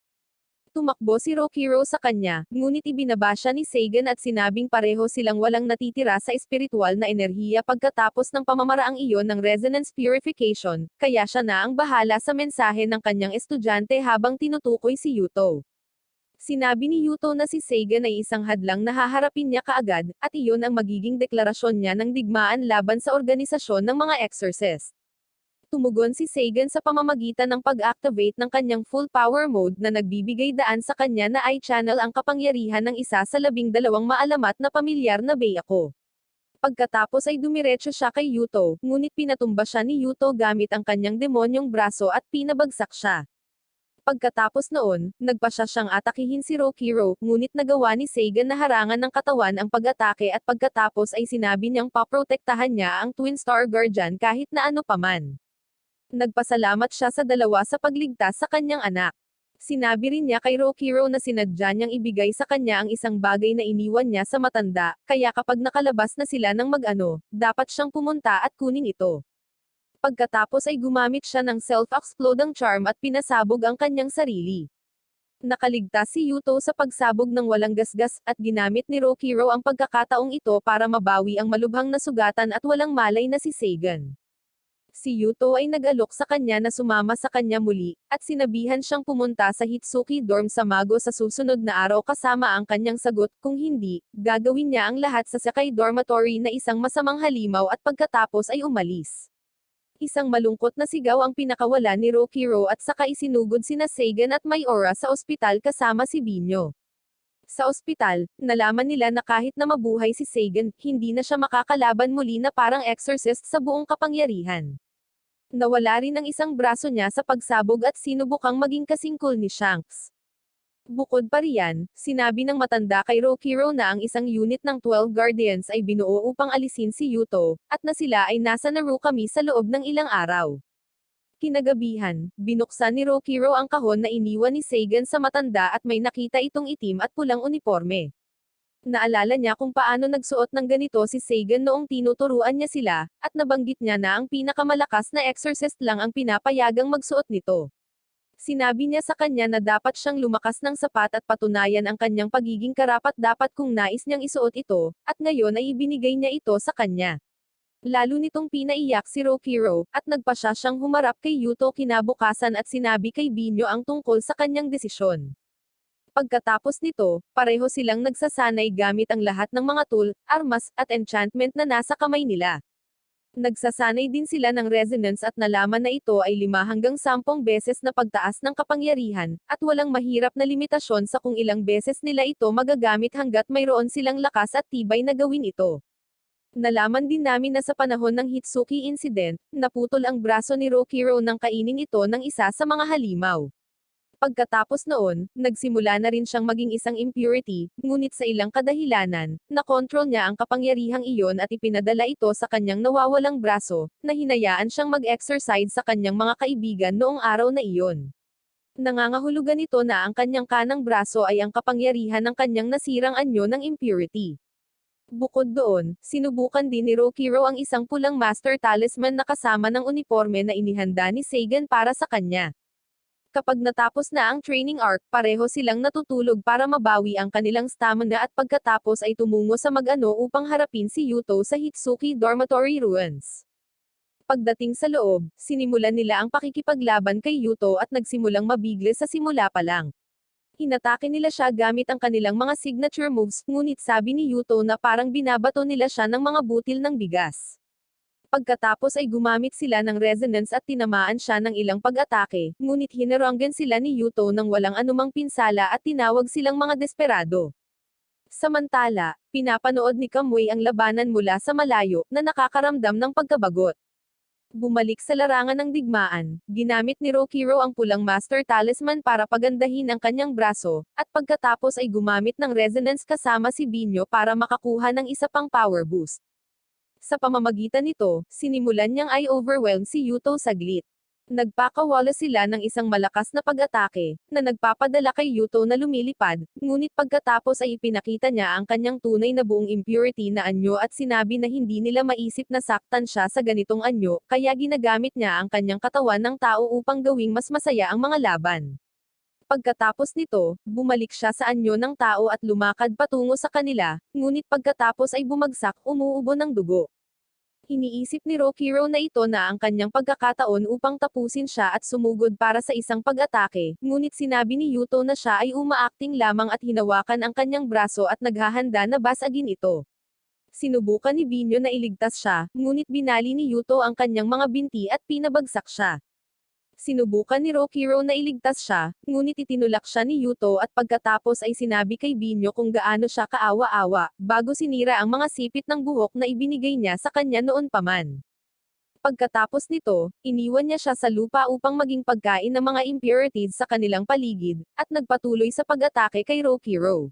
Tumakbo si Rokiro sa kanya, ngunit ibinaba siya ni Sagan at sinabing pareho silang walang natitira sa espiritual na enerhiya pagkatapos ng pamamaraang iyon ng resonance purification, kaya siya na ang bahala sa mensahe ng kanyang estudyante habang tinutukoy si Yuto. Sinabi ni Yuto na si Sagan ay isang hadlang na haharapin niya kaagad, at iyon ang magiging deklarasyon niya ng digmaan laban sa organisasyon ng mga exorcist. Tumugon si Sagan sa pamamagitan ng pag-activate ng kanyang full power mode na nagbibigay daan sa kanya na i-channel ang kapangyarihan ng isa sa 12 maalamat na pamilyar na Byaku. Pagkatapos ay dumiretso siya kay Yuto, ngunit pinatumba siya ni Yuto gamit ang kanyang demonyong braso at pinabagsak siya. Pagkatapos noon, nagpasya siyang atakihin si Rokiro, ngunit nagawa ni Seigan na harangan ng katawan ang pag-atake at pagkatapos ay sinabi niyang paprotektahan niya ang Twin Star Guardian kahit na ano paman. Nagpasalamat siya sa dalawa sa pagligtas sa kanyang anak. Sinabi rin niya kay Rokiro na sinadya niyang ibigay sa kanya ang isang bagay na iniwan niya sa matanda, kaya kapag nakalabas na sila ng mag-ano, dapat siyang pumunta at kunin ito. Pagkatapos ay gumamit siya ng self-exploding charm at pinasabog ang kanyang sarili. Nakaligtas si Yuto sa pagsabog ng walang gasgas, at ginamit ni Rokiro ang pagkakataong ito para mabawi ang malubhang na sugatan at walang malay na si Seigan. Si Yuto ay nag-alok sa kanya na sumama sa kanya muli, at sinabihan siyang pumunta sa Hitsuki dorm sa Mago sa susunod na araw kasama ang kanyang sagot, kung hindi, gagawin niya ang lahat sa Sakai Dormitory na isang masamang halimaw at pagkatapos ay umalis. Isang malungkot na sigaw ang pinakawala ni Rokiro at saka isinugod sina Seigan at Mayora sa ospital kasama si Binyo. Sa ospital, nalaman nila na kahit na mabuhay si Seigan, hindi na siya makakalaban muli na parang exorcist sa buong kapangyarihan. Nawala rin ang isang braso niya sa pagsabog at sinubukang maging kasing cool ni Shanks. Bukod pa riyan, sinabi ng matanda kay Rokiro na ang isang unit ng 12 Guardians ay binuo upang alisin si Yuto, at na sila ay nasa Naru kami sa loob ng ilang araw. Kinagabihan, binuksan ni Rokiro ang kahon na iniwan ni Seigan sa matanda at may nakita itong itim at pulang uniforme. Naalala niya kung paano nagsuot ng ganito si Seigan noong tinuturuan niya sila, at nabanggit niya na ang pinakamalakas na exorcist lang ang pinapayagang magsuot nito. Sinabi niya sa kanya na dapat siyang lumakas ng sapat at patunayan ang kanyang pagiging karapat-dapat kung nais niyang isuot ito, at ngayon ay ibinigay niya ito sa kanya. Lalo nitong pinaiyak si Rokiro, at nagpasya siyang humarap kay Yuto kinabukasan at sinabi kay Binyo ang tungkol sa kanyang desisyon. Pagkatapos nito, pareho silang nagsasanay gamit ang lahat ng mga tool, armas, at enchantment na nasa kamay nila. Nagsasanay din sila ng resonance at nalaman na ito ay 5 hanggang 10 beses na pagtaas ng kapangyarihan, at walang mahirap na limitasyon sa kung ilang beses nila ito magagamit hanggat mayroon silang lakas at tibay na gawin ito. Nalaman din namin na sa panahon ng Hitsuki incident, naputol ang braso ni Rokiro nang kainin ito ng isa sa mga halimaw. Pagkatapos noon, nagsimula na rin siyang maging isang impurity, ngunit sa ilang kadahilanan, nakontrol niya ang kapangyarihang iyon at ipinadala ito sa kanyang nawawalang braso, na hinayaan siyang mag-exercise sa kanyang mga kaibigan noong araw na iyon. Nangangahulugan ito na ang kanyang kanang braso ay ang kapangyarihan ng kanyang nasirang anyo ng impurity. Bukod doon, sinubukan din ni Rokiro ang isang pulang master talisman na kasama ng uniforme na inihanda ni Seigan para sa kanya. Kapag natapos na ang training arc, pareho silang natutulog para mabawi ang kanilang stamina at pagkatapos ay tumungo sa mag-ano upang harapin si Yuto sa Hitsuki Dormitory Ruins. Pagdating sa loob, sinimulan nila ang pakikipaglaban kay Yuto at nagsimulang mabigla sa simula pa lang. Inatake nila siya gamit ang kanilang mga signature moves, ngunit sabi ni Yuto na parang binabato nila siya ng mga butil ng bigas. Pagkatapos ay gumamit sila ng resonance at tinamaan siya ng ilang pag-atake, ngunit hinaranggan sila ni Yuto ng walang anumang pinsala at tinawag silang mga desperado. Samantala, pinapanood ni Kamui ang labanan mula sa malayo, na nakakaramdam ng pagkabagot. Bumalik sa larangan ng digmaan, ginamit ni Rokiro ang pulang master talisman para pagandahin ang kanyang braso, at pagkatapos ay gumamit ng resonance kasama si Binyo para makakuha ng isa pang power boost. Sa pamamagitan nito, sinimulan niyang i-overwhelm si Yuto saglit. Nagpakawala sila ng isang malakas na pag-atake, na nagpapadala kay Yuto na lumilipad, ngunit pagkatapos ay ipinakita niya ang kanyang tunay na buong impurity na anyo at sinabi na hindi nila maisip na saktan siya sa ganitong anyo, kaya ginagamit niya ang kanyang katawan ng tao upang gawing mas masaya ang mga laban. Pagkatapos nito, bumalik siya sa anyo ng tao at lumakad patungo sa kanila, ngunit pagkatapos ay bumagsak, umuubo ng dugo. Iniisip ni Rokiro na ito na ang kanyang pagkakataon upang tapusin siya at sumugod para sa isang pag-atake, ngunit sinabi ni Yuto na siya ay umaakting lamang at hinawakan ang kanyang braso at naghahanda na basagin ito. Sinubukan ni Binyo na iligtas siya, ngunit binali ni Yuto ang kanyang mga binti at pinabagsak siya. Sinubukan ni Rokiro na iligtas siya, ngunit itinulak siya ni Yuto at pagkatapos ay sinabi kay Binyo kung gaano siya kaawa-awa, bago sinira ang mga sipit ng buhok na ibinigay niya sa kanya noon pa man. Pagkatapos nito, iniwan niya siya sa lupa upang maging pagkain ng mga impurities sa kanilang paligid, at nagpatuloy sa pag-atake kay Rokiro.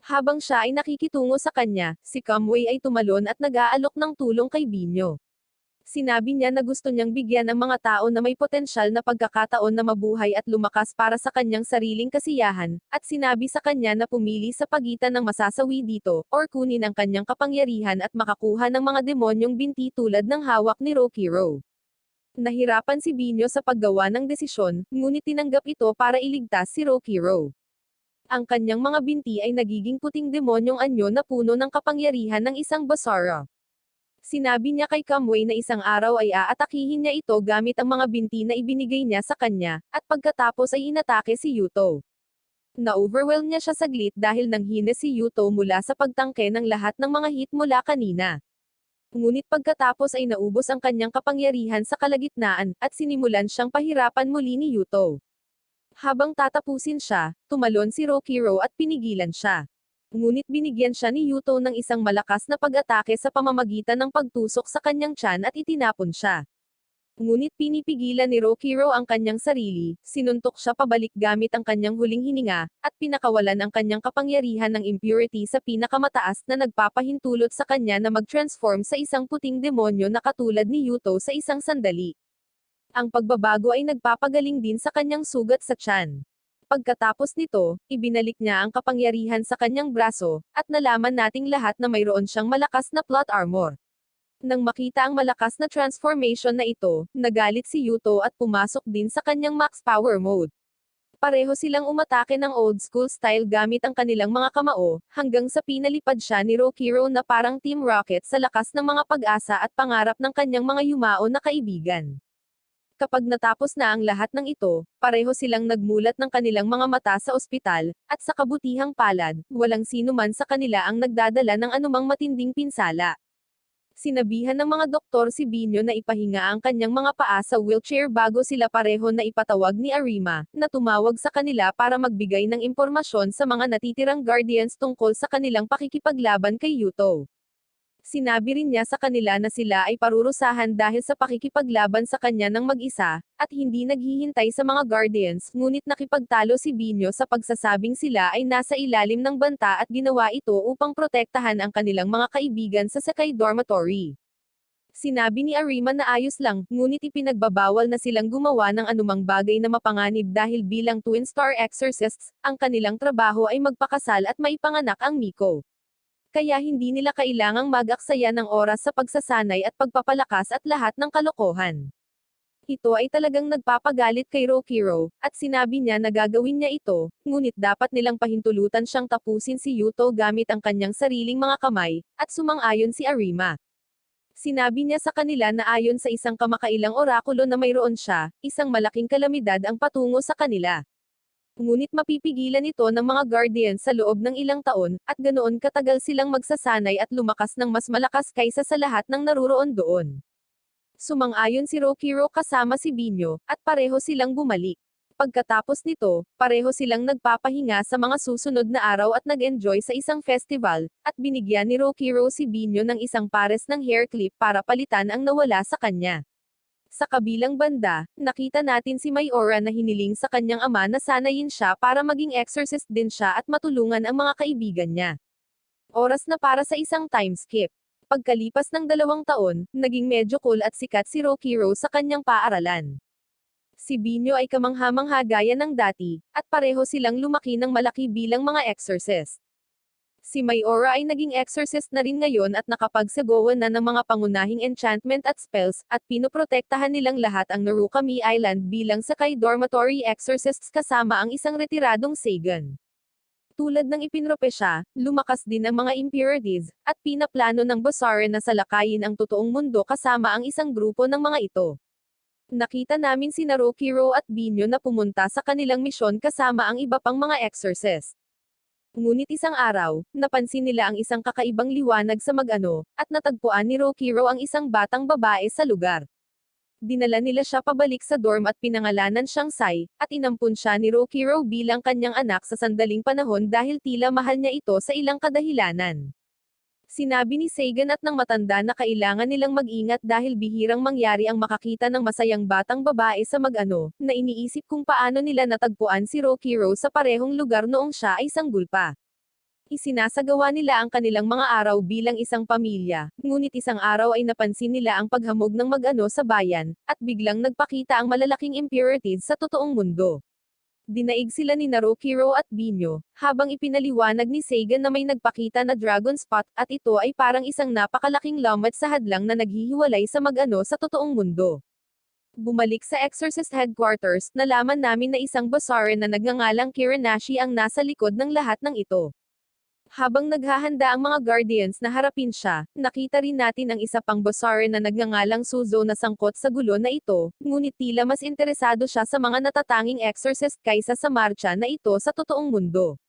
Habang siya ay nakikitungo sa kanya, si Kamui ay tumalon at nag-aalok ng tulong kay Binyo. Sinabi niya na gusto niyang bigyan ang mga tao na may potensyal na pagkakataon na mabuhay at lumakas para sa kanyang sariling kasiyahan, at sinabi sa kanya na pumili sa pagitan ng masasawi dito, or kunin ang kanyang kapangyarihan at makakuha ng mga demonyong binti tulad ng hawak ni Rokiro. Nahirapan si Binyo sa paggawa ng desisyon, ngunit tinanggap ito para iligtas si Rokiro. Ang kanyang mga binti ay nagiging puting demonyong anyo na puno ng kapangyarihan ng isang Basara. Sinabi niya kay Kamui na isang araw ay aatakihin niya ito gamit ang mga binti na ibinigay niya sa kanya, at pagkatapos ay inatake si Yuto. Na-overwhelm niya siya saglit dahil nanghina si Yuto mula sa pagtangke ng lahat ng mga hit mula kanina. Ngunit pagkatapos ay naubos ang kanyang kapangyarihan sa kalagitnaan, at sinimulan siyang pahirapan muli ni Yuto. Habang tatapusin siya, tumalon si Rokiro at pinigilan siya. Ngunit binigyan siya ni Yuto ng isang malakas na pag-atake sa pamamagitan ng pagtusok sa kanyang tiyan at itinapon siya. Ngunit pinipigilan ni Rokiro ang kanyang sarili, sinuntok siya pabalik gamit ang kanyang huling hininga, at pinakawalan ang kanyang kapangyarihan ng impurity sa pinakamataas na nagpapahintulot sa kanya na mag-transform sa isang puting demonyo na katulad ni Yuto sa isang sandali. Ang pagbabago ay nagpapagaling din sa kanyang sugat sa tiyan. Pagkatapos nito, ibinalik niya ang kapangyarihan sa kanyang braso, at nalaman nating lahat na mayroon siyang malakas na plot armor. Nang makita ang malakas na transformation na ito, nagalit si Yuto at pumasok din sa kanyang max power mode. Pareho silang umatake ng old school style gamit ang kanilang mga kamao, hanggang sa pinalipad siya ni Rokiro na parang Team Rocket sa lakas ng mga pag-asa at pangarap ng kanyang mga yumao na kaibigan. Kapag natapos na ang lahat ng ito, pareho silang nagmulat ng kanilang mga mata sa ospital, at sa kabutihang palad, walang sino man sa kanila ang nagdadala ng anumang matinding pinsala. Sinabihan ng mga doktor si Binyo na ipahinga ang kanyang mga paa sa wheelchair bago sila pareho na ipatawag ni Arima, na tumawag sa kanila para magbigay ng impormasyon sa mga natitirang Guardians tungkol sa kanilang pakikipaglaban kay Yuto. Sinabi rin niya sa kanila na sila ay parurusahan dahil sa pakikipaglaban sa kanya ng mag-isa, at hindi naghihintay sa mga Guardians, ngunit nakipagtalo si Binyo sa pagsasabing sila ay nasa ilalim ng banta at ginawa ito upang protektahan ang kanilang mga kaibigan sa Sakai Dormitory. Sinabi ni Arima na ayos lang, ngunit ipinagbabawal na silang gumawa ng anumang bagay na mapanganib dahil bilang Twin Star Exorcists, ang kanilang trabaho ay magpakasal at maipanganak ang Miko. Kaya hindi nila kailangang mag-aksaya ng oras sa pagsasanay at pagpapalakas at lahat ng kalokohan. Ito ay talagang nagpapagalit kay Rokiro, at sinabi niya na gagawin niya ito, ngunit dapat nilang pahintulutan siyang tapusin si Yuto gamit ang kanyang sariling mga kamay, at sumang-ayon si Arima. Sinabi niya sa kanila na ayon sa isang kamakailang orakulo na mayroon siya, isang malaking kalamidad ang patungo sa kanila. Ngunit mapipigilan ito ng mga Guardians sa loob ng ilang taon, at ganoon katagal silang magsasanay at lumakas ng mas malakas kaysa sa lahat ng naruroon doon. Sumang-ayon si Rokiro kasama si Binyo, at pareho silang bumalik. Pagkatapos nito, pareho silang nagpapahinga sa mga susunod na araw at nag-enjoy sa isang festival, at binigyan ni Rokiro si Binyo ng isang pares ng hair clip para palitan ang nawala sa kanya. Sa kabilang banda, nakita natin si Mayora na hiniling sa kanyang ama na sanayin siya para maging exorcist din siya at matulungan ang mga kaibigan niya. Oras na para sa isang time skip. Pagkalipas ng 2 taon, naging medyo cool at sikat si Rokiro sa kanyang paaralan. Si Binyo ay kamangha-mangha gaya ng dati, at pareho silang lumaki ng malaki bilang mga exorcist. Si Mayora ay naging exorcist na rin ngayon at nakapagsagawa na ng mga pangunahing enchantment at spells, at pinoprotektahan nilang lahat ang Narukami Island bilang Sakai Dormitory Exorcists kasama ang isang retiradong Seigan. Tulad ng ipinropesya, lumakas din ang mga impurities, at pinaplano ng Basara na salakayin ang totoong mundo kasama ang isang grupo ng mga ito. Nakita namin si Rokiro at Binyo na pumunta sa kanilang misyon kasama ang iba pang mga exorcist. Ngunit isang araw, napansin nila ang isang kakaibang liwanag sa mag-ano, at natagpuan ni Rokiro ang isang batang babae sa lugar. Dinala nila siya pabalik sa dorm at pinangalanan siyang Sai, at inampun siya ni Rokiro bilang kanyang anak sa sandaling panahon dahil tila mahal niya ito sa ilang kadahilanan. Sinabi ni Sagan at ng matanda na kailangan nilang mag-ingat dahil bihirang mangyari ang makakita ng masayang batang babae sa mag-ano, na iniisip kung paano nila natagpuan si Rokiro sa parehong lugar noong siya ay sanggol pa. Isinasagawa nila ang kanilang mga araw bilang isang pamilya, ngunit isang araw ay napansin nila ang paghamog ng mag-ano sa bayan, at biglang nagpakita ang malalaking impurities sa totoong mundo. Dinaig sila ni Narukiro at Binyo, habang ipinaliwanag ni Sagan na may nagpakita na dragon spot, at ito ay parang isang napakalaking lamat sa hadlang na naghihiwalay sa mag-ano sa totoong mundo. Bumalik sa Exorcist Headquarters, nalaman namin na isang Basarin na nagngangalang Kiranashi ang nasa likod ng lahat ng ito. Habang naghahanda ang mga Guardians na harapin siya, nakita rin natin ang isa pang Basarin na nagngangalang Suzo na sangkot sa gulo na ito, ngunit tila mas interesado siya sa mga natatanging exorcist kaysa sa marcha na ito sa totoong mundo.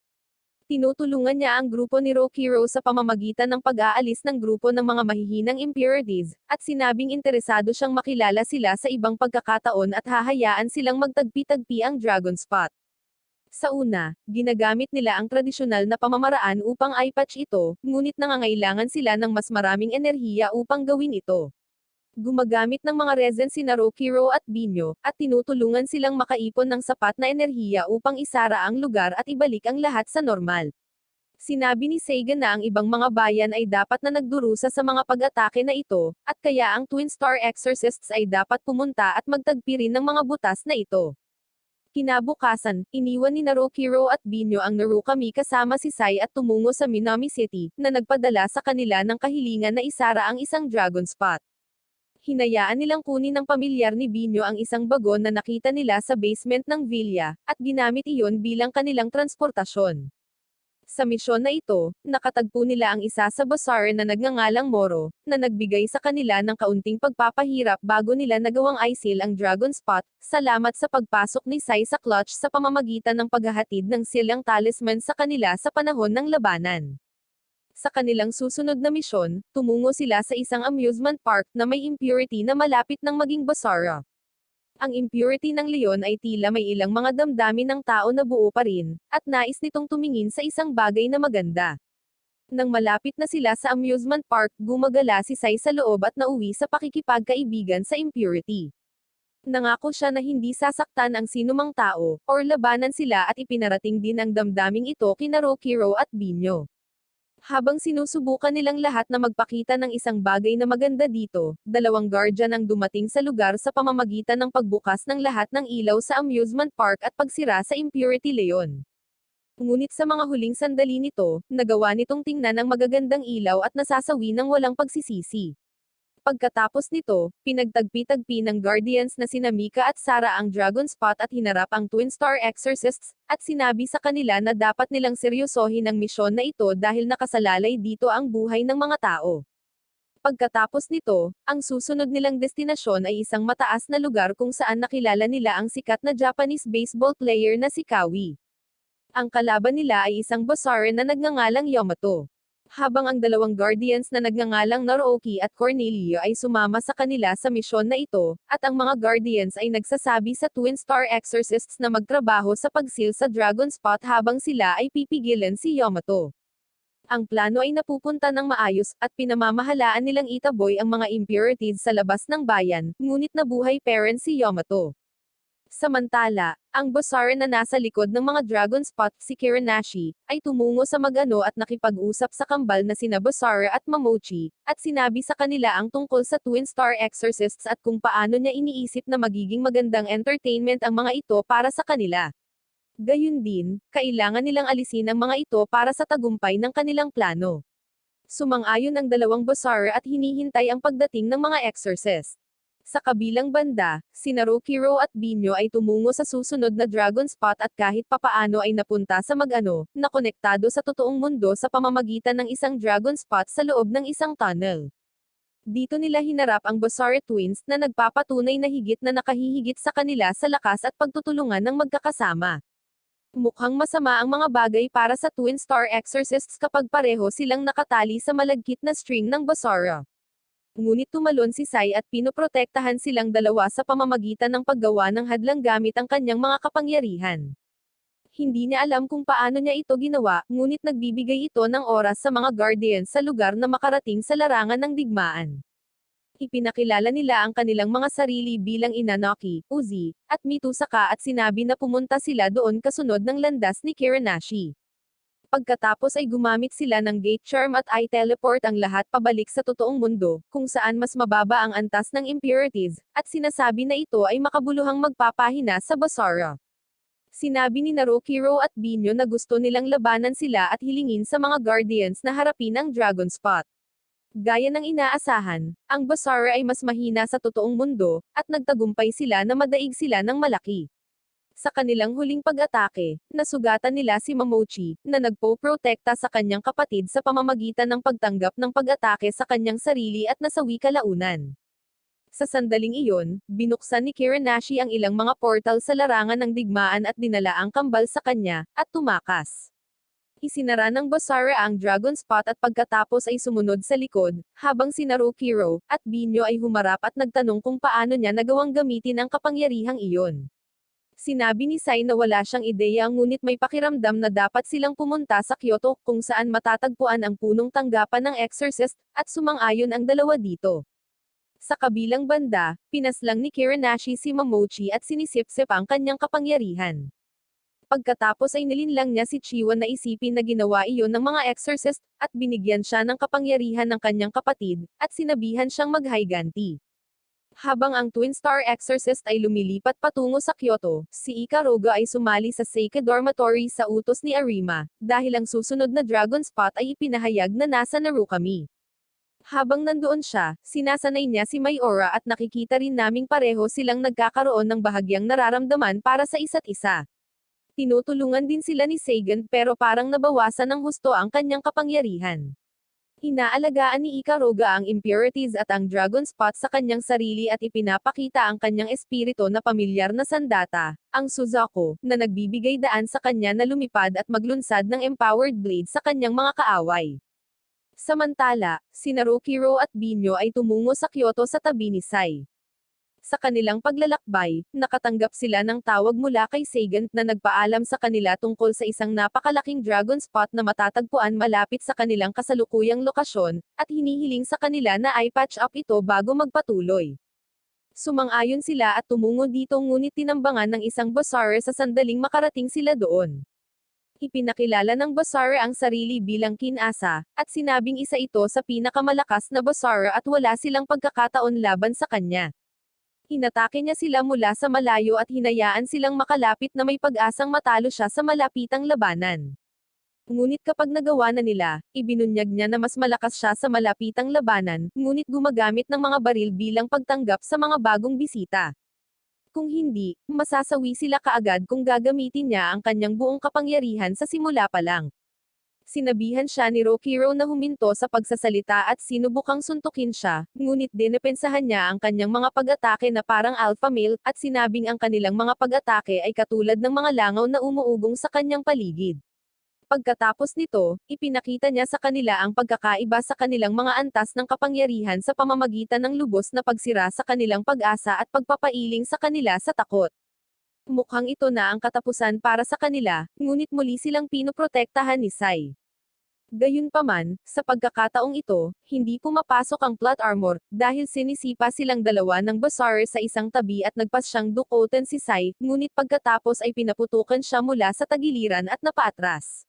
Tinutulungan niya ang grupo ni Rokiro sa pamamagitan ng pag-aalis ng grupo ng mga mahihinang impurities, at sinabing interesado siyang makilala sila sa ibang pagkakataon at hahayaan silang magtagpi-tagpi ang Dragon Spot. Sa una, ginagamit nila ang tradisyonal na pamamaraan upang i-patch ito, ngunit nangangailangan sila ng mas maraming enerhiya upang gawin ito. Gumagamit ng mga resin si Narukiro at Binyo, at tinutulungan silang makaipon ng sapat na enerhiya upang isara ang lugar at ibalik ang lahat sa normal. Sinabi ni Sagan na ang ibang mga bayan ay dapat na nagdurusa sa mga pag-atake na ito, at kaya ang Twin Star Exorcists ay dapat pumunta at magtagpi rin ng mga butas na ito. Kinabukasan, iniwan ni Narukiro at Binyo ang Narukami kasama si Sai at tumungo sa Minami City, na nagpadala sa kanila ng kahilingan na isara ang isang dragon spot. Hinayaan nilang kunin ng pamilyar ni Binyo ang isang bagon na nakita nila sa basement ng villa, at ginamit iyon bilang kanilang transportasyon. Sa misyon na ito, nakatagpo nila ang isa sa Basarin na nagngangalang Moro, na nagbigay sa kanila ng kaunting pagpapahirap bago nila nagawang isil ang Dragon Spot, salamat sa pagpasok ni Sai sa clutch sa pamamagitan ng paghahatid ng silang talisman sa kanila sa panahon ng labanan. Sa kanilang susunod na misyon, tumungo sila sa isang amusement park na may impurity na malapit ng maging Basara. Ang impurity ng leon ay tila may ilang mga damdamin ng tao na buo pa rin, at nais nitong tumingin sa isang bagay na maganda. Nang malapit na sila sa amusement park, gumagala si Sai sa loob at nauwi sa pakikipagkaibigan sa impurity. Nangako siya na hindi sasaktan ang sinumang tao, or labanan sila at ipinarating din ang damdaming ito kina Rokiro at Binyo. Habang sinusubukan nilang lahat na magpakita ng isang bagay na maganda dito, dalawang guardian ang dumating sa lugar sa pamamagitan ng pagbukas ng lahat ng ilaw sa amusement park at pagsira sa Impurity Leon. Ngunit sa mga huling sandali nito, nagawa nitong tingnan ang magagandang ilaw at nasasawi ng walang pagsisisi. Pagkatapos nito, pinagtagpi-tagpi ng Guardians na sina Mika at Sarah ang Dragon Spot at hinarap ang Twin Star Exorcists, at sinabi sa kanila na dapat nilang seryosohin ang misyon na ito dahil nakasalalay dito ang buhay ng mga tao. Pagkatapos nito, ang susunod nilang destinasyon ay isang mataas na lugar kung saan nakilala nila ang sikat na Japanese baseball player na si Kawi. Ang kalaban nila ay isang Basarin na nagngangalang Yamato. Habang ang dalawang Guardians na nagngangalang Naruoki at Cornelio ay sumama sa kanila sa misyon na ito, at ang mga Guardians ay nagsasabi sa Twin Star Exorcists na magtrabaho sa pagsil sa Dragon Spot habang sila ay pipigilan si Yamato. Ang plano ay napupunta ng maayos, at pinamamahalaan nilang itaboy ang mga impurities sa labas ng bayan, ngunit nabuhay parent si Yamato. Samantala, ang Basarin na nasa likod ng mga Dragon Spot, si Kiranashi, ay tumungo sa mag-ano at nakipag-usap sa kambal na sina Basara at Momochi, at sinabi sa kanila ang tungkol sa Twin Star Exorcists at kung paano niya iniisip na magiging magandang entertainment ang mga ito para sa kanila. Gayun din, kailangan nilang alisin ang mga ito para sa tagumpay ng kanilang plano. Sumang-ayon ang dalawang Basara at hinihintay ang pagdating ng mga exorcist. Sa kabilang banda, si Narukiro at Binyo ay tumungo sa susunod na Dragon Spot at kahit papaano ay napunta sa mag-ano, na konektado sa totoong mundo sa pamamagitan ng isang Dragon Spot sa loob ng isang tunnel. Dito nila hinarap ang Basara Twins na nagpapatunay na higit na nakahihigit sa kanila sa lakas at pagtutulungan ng magkakasama. Mukhang masama ang mga bagay para sa Twin Star Exorcists kapag pareho silang nakatali sa malagkit na string ng Basara. Ngunit tumalon si Sai at pinoprotektahan silang dalawa sa pamamagitan ng paggawa ng hadlang gamit ang kanyang mga kapangyarihan. Hindi niya alam kung paano niya ito ginawa, ngunit nagbibigay ito ng oras sa mga Guardians sa lugar na makarating sa larangan ng digmaan. Ipinakilala nila ang kanilang mga sarili bilang Inanaki, Uzi, at Mitsusaka at sinabi na pumunta sila doon kasunod ng landas ni Kiranashi. Pagkatapos ay gumamit sila ng gate charm at i-teleport ang lahat pabalik sa totoong mundo, kung saan mas mababa ang antas ng impurities, at sinasabi na ito ay makabuluhang magpapahina sa Basara. Sinabi ni Narukiro at Binyo na gusto nilang labanan sila at hilingin sa mga Guardians na harapin ang Dragon Spot. Gaya ng inaasahan, ang Basara ay mas mahina sa totoong mundo, at nagtagumpay sila na madaig sila ng malaki. Sa kanilang huling pag-atake, nasugatan nila si Momochi, na nagpo-protekta sa kanyang kapatid sa pamamagitan ng pagtanggap ng pag-atake sa kanyang sarili at nasawi kalaunan. Sa sandaling iyon, binuksan ni Kiranashi ang ilang mga portal sa larangan ng digmaan at dinala ang kambal sa kanya, at tumakas. Isinara ng Basara ang Dragon Spot at pagkatapos ay sumunod sa likod, habang si Narukiro at Binyo ay humarap at nagtanong kung paano niya nagawang gamitin ang kapangyarihang iyon. Sinabi ni Sai na wala siyang ideya ngunit may pakiramdam na dapat silang pumunta sa Kyoto kung saan matatagpuan ang punong tanggapan ng Exorcist, at sumang-ayon ang dalawa dito. Sa kabilang banda, pinaslang ni Kiranashi si Momochi at sinisip-sip ang kanyang kapangyarihan. Pagkatapos ay nilinlang niya si Chiwa na isipin na ginawa iyon ng mga exorcist, at binigyan siya ng kapangyarihan ng kanyang kapatid, at sinabihan siyang maghiganti. Habang ang Twin Star Exorcist ay lumilipat patungo sa Kyoto, si Ikaruga ay sumali sa Seika Dormitory sa utos ni Arima, dahil ang susunod na Dragon Spot ay ipinahayag na nasa Narukami. Habang nandoon siya, sinasanay niya si Mayora at nakikita rin naming pareho silang nagkakaroon ng bahagyang nararamdaman para sa isa't isa. Tinutulungan din sila ni Sagan pero parang nabawasan ng husto ang kanyang kapangyarihan. Inaalagaan ni Ikaruga ang impurities at ang Dragon Spot sa kanyang sarili at ipinapakita ang kanyang espiritu na pamilyar na sandata, ang Suzaku, na nagbibigay daan sa kanya na lumipad at maglunsad ng empowered blade sa kanyang mga kaaway. Samantala, si Narukiro at Binyo ay tumungo sa Kyoto sa tabi ni Sai. Sa kanilang paglalakbay, nakatanggap sila ng tawag mula kay Sagan na nagpaalam sa kanila tungkol sa isang napakalaking Dragon Spot na matatagpuan malapit sa kanilang kasalukuyang lokasyon, at hinihiling sa kanila na i-patch up ito bago magpatuloy. Sumang-ayon sila at tumungo dito ngunit tinambangan ng isang Basara sa sandaling makarating sila doon. Ipinakilala ng Basara ang sarili bilang Kinasa, at sinabing isa ito sa pinakamalakas na Basara at wala silang pagkakataon laban sa kanya. Inatake niya sila mula sa malayo at hinayaan silang makalapit na may pag-asang matalo siya sa malapitang labanan. Ngunit kapag nagawa na nila, ibinunyag niya na mas malakas siya sa malapitang labanan, ngunit gumagamit ng mga baril bilang pagtanggap sa mga bagong bisita. Kung hindi, masasawi sila kaagad kung gagamitin niya ang kanyang buong kapangyarihan sa simula pa lang. Sinabihan siya ni Rokiro na huminto sa pagsasalita at sinubukang suntukin siya, ngunit dinepensahan niya ang kanyang mga pag-atake na parang alpha male, at sinabing ang kanilang mga pag-atake ay katulad ng mga langaw na umuugong sa kanyang paligid. Pagkatapos nito, ipinakita niya sa kanila ang pagkakaiba sa kanilang mga antas ng kapangyarihan sa pamamagitan ng lubos na pagsira sa kanilang pag-asa at pagpapailing sa kanila sa takot. Mukhang ito na ang katapusan para sa kanila, ngunit muli silang pinoprotektahan ni Sai. Gayunpaman, sa pagkakataong ito, hindi pumapasok ang plot armor, dahil sinisipa silang dalawa ng Basara sa isang tabi at nagpas siyang dukoten si Sai, ngunit pagkatapos ay pinaputukan siya mula sa tagiliran at napaatras.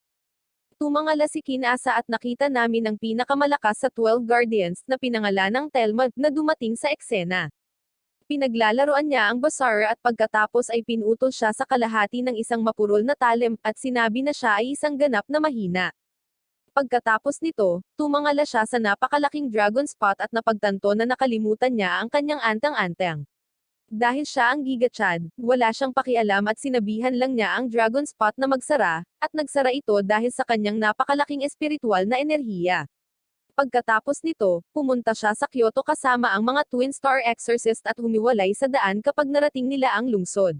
Tumangala si Kinasa at nakita namin ang pinakamalakas sa 12 Guardians na pinangalanang Telma na dumating sa eksena. Pinaglalaroan niya ang Basara at pagkatapos ay pinutol siya sa kalahati ng isang mapurol na talem, at sinabi na siya ay isang ganap na mahina. Pagkatapos nito, tumangala siya sa napakalaking Dragon Spot at napagtanto na nakalimutan niya ang kanyang antang-antang. Dahil siya ang Giga Chad, wala siyang pakialam at sinabihan lang niya ang Dragon Spot na magsara, at nagsara ito dahil sa kanyang napakalaking espiritual na enerhiya. Pagkatapos nito, pumunta siya sa Kyoto kasama ang mga Twin Star Exorcist at humiwalay sa daan kapag narating nila ang lungsod.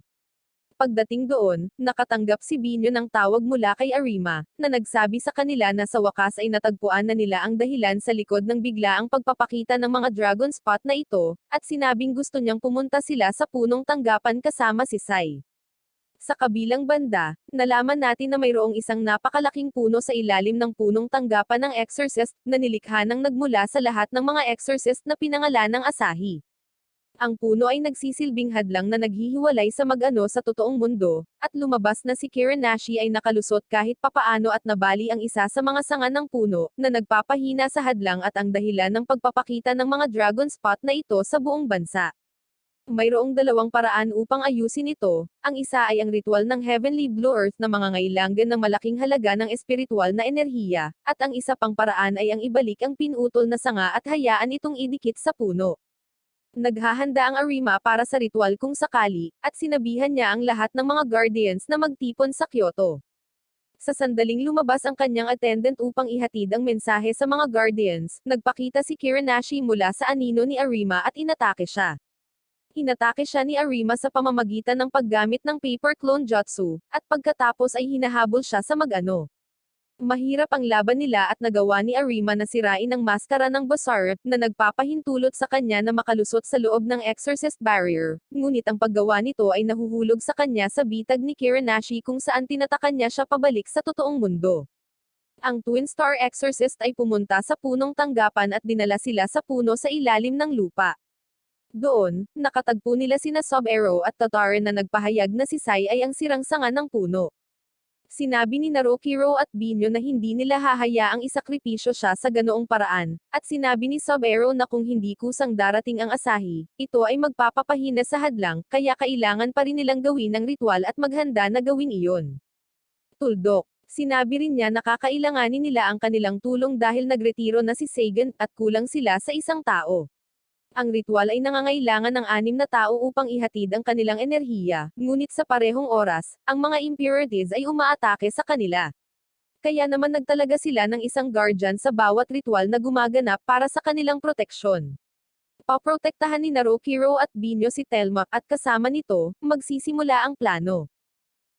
Pagdating doon, nakatanggap si Binyo ng tawag mula kay Arima, na nagsabi sa kanila na sa wakas ay natagpuan na nila ang dahilan sa likod ng biglaang pagpapakita ng mga Dragon Spot na ito, at sinabing gusto niyang pumunta sila sa punong tanggapan kasama si Sai. Sa kabilang banda, nalaman natin na mayroong isang napakalaking puno sa ilalim ng punong tanggapan ng exorcist na nilikha ng nagmula sa lahat ng mga exorcist na pinangalan ng Asahi. Ang puno ay nagsisilbing hadlang na naghihiwalay sa mag-ano sa totoong mundo, at lumabas na si Kiranashi ay nakalusot kahit papaano at nabali ang isa sa mga sanga ng puno, na nagpapahina sa hadlang at ang dahilan ng pagpapakita ng mga dragon spot na ito sa buong bansa. Mayroong dalawang paraan upang ayusin ito, ang isa ay ang ritual ng Heavenly Blue Earth na mangangailangan ng malaking halaga ng espiritual na enerhiya, at ang isa pang paraan ay ang ibalik ang pinutol na sanga at hayaan itong idikit sa puno. Naghahanda ang Arima para sa ritual kung sakali, at sinabihan niya ang lahat ng mga guardians na magtipon sa Kyoto. Sa sandaling lumabas ang kanyang attendant upang ihatid ang mensahe sa mga guardians, nagpakita si Kiranashi mula sa anino ni Arima at inatake siya. Inatake siya ni Arima sa pamamagitan ng paggamit ng paper clone jutsu, at pagkatapos ay hinahabol siya sa mag-ano. Mahirap ang laban nila at nagawa ni Arima na sirain ang maskara ng Basara, na nagpapahintulot sa kanya na makalusot sa loob ng exorcist barrier, ngunit ang paggawa nito ay nahuhulog sa kanya sa bitag ni Kiranashi kung saan tinatakan niya siya pabalik sa totoong mundo. Ang Twin Star Exorcist ay pumunta sa punong tanggapan at dinala sila sa puno sa ilalim ng lupa. Doon, nakatagpo nila sina Sub-Zero at Totara na nagpahayag na si Sai ay ang sirang sanga ng puno. Sinabi ni Narukiro at Binyo na hindi nila hahayaang isakripisyo siya sa ganoong paraan, at sinabi ni Sub-Zero na kung hindi kusang darating ang Asahi, ito ay magpapapahina sa hadlang, kaya kailangan pa rin nilang gawin ang ritual at maghanda na gawin iyon. Tuldok. Sinabi rin niya na kakailanganin nila ang kanilang tulong dahil nagretiro na si Sagan, at kulang sila sa isang tao. Ang ritual ay nangangailangan ng 6 na tao upang ihatid ang kanilang enerhiya, ngunit sa parehong oras, ang mga impurities ay umaatake sa kanila. Kaya naman nagtalaga sila ng isang guardian sa bawat ritual na gumaganap para sa kanilang proteksyon. Paprotektahan ni Narukiro at Binyo si Telma, at kasama nito, magsisimula ang plano.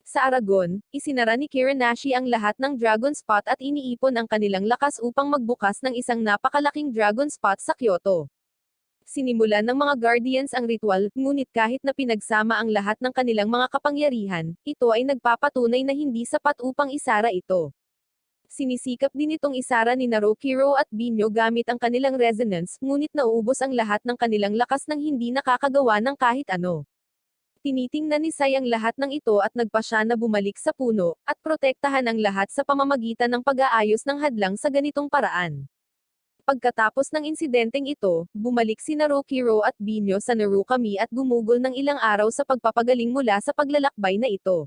Sa Aragon, isinara ni Kiranashi ang lahat ng dragon spot at iniipon ang kanilang lakas upang magbukas ng isang napakalaking dragon spot sa Kyoto. Sinimulan ng mga guardians ang ritual, ngunit kahit na pinagsama ang lahat ng kanilang mga kapangyarihan, ito ay nagpapatunay na hindi sapat upang isara ito. Sinisikap din itong isara ni Narukiro at Binyo gamit ang kanilang resonance, ngunit nauubos ang lahat ng kanilang lakas nang hindi nakakagawa ng kahit ano. Tinitingnan ni Sai ang lahat ng ito at nagpa siya na bumalik sa puno, at protektahan ang lahat sa pamamagitan ng pag-aayos ng hadlang sa ganitong paraan. Pagkatapos ng insidenteng ito, bumalik si Narukiro at Binyo sa Narukami at gumugol ng ilang araw sa pagpapagaling mula sa paglalakbay na ito.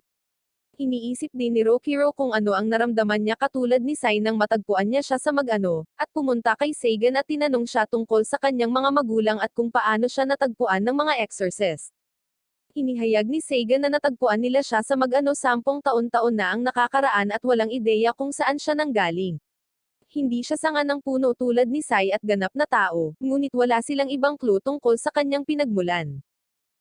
Iniisip din ni Rokiro kung ano ang naramdaman niya katulad ni Sai nang matagpuan niya siya sa mag-ano, at pumunta kay Sagan at tinanong siya tungkol sa kanyang mga magulang at kung paano siya natagpuan ng mga exorcist. Inihayag ni Sagan na natagpuan nila siya sa mag-ano 10 taon-taon na ang nakakaraan at walang ideya kung saan siya nanggaling. Hindi siya sanga ng puno tulad ni Sai at ganap na tao, ngunit wala silang ibang clue tungkol sa kanyang pinagmulan.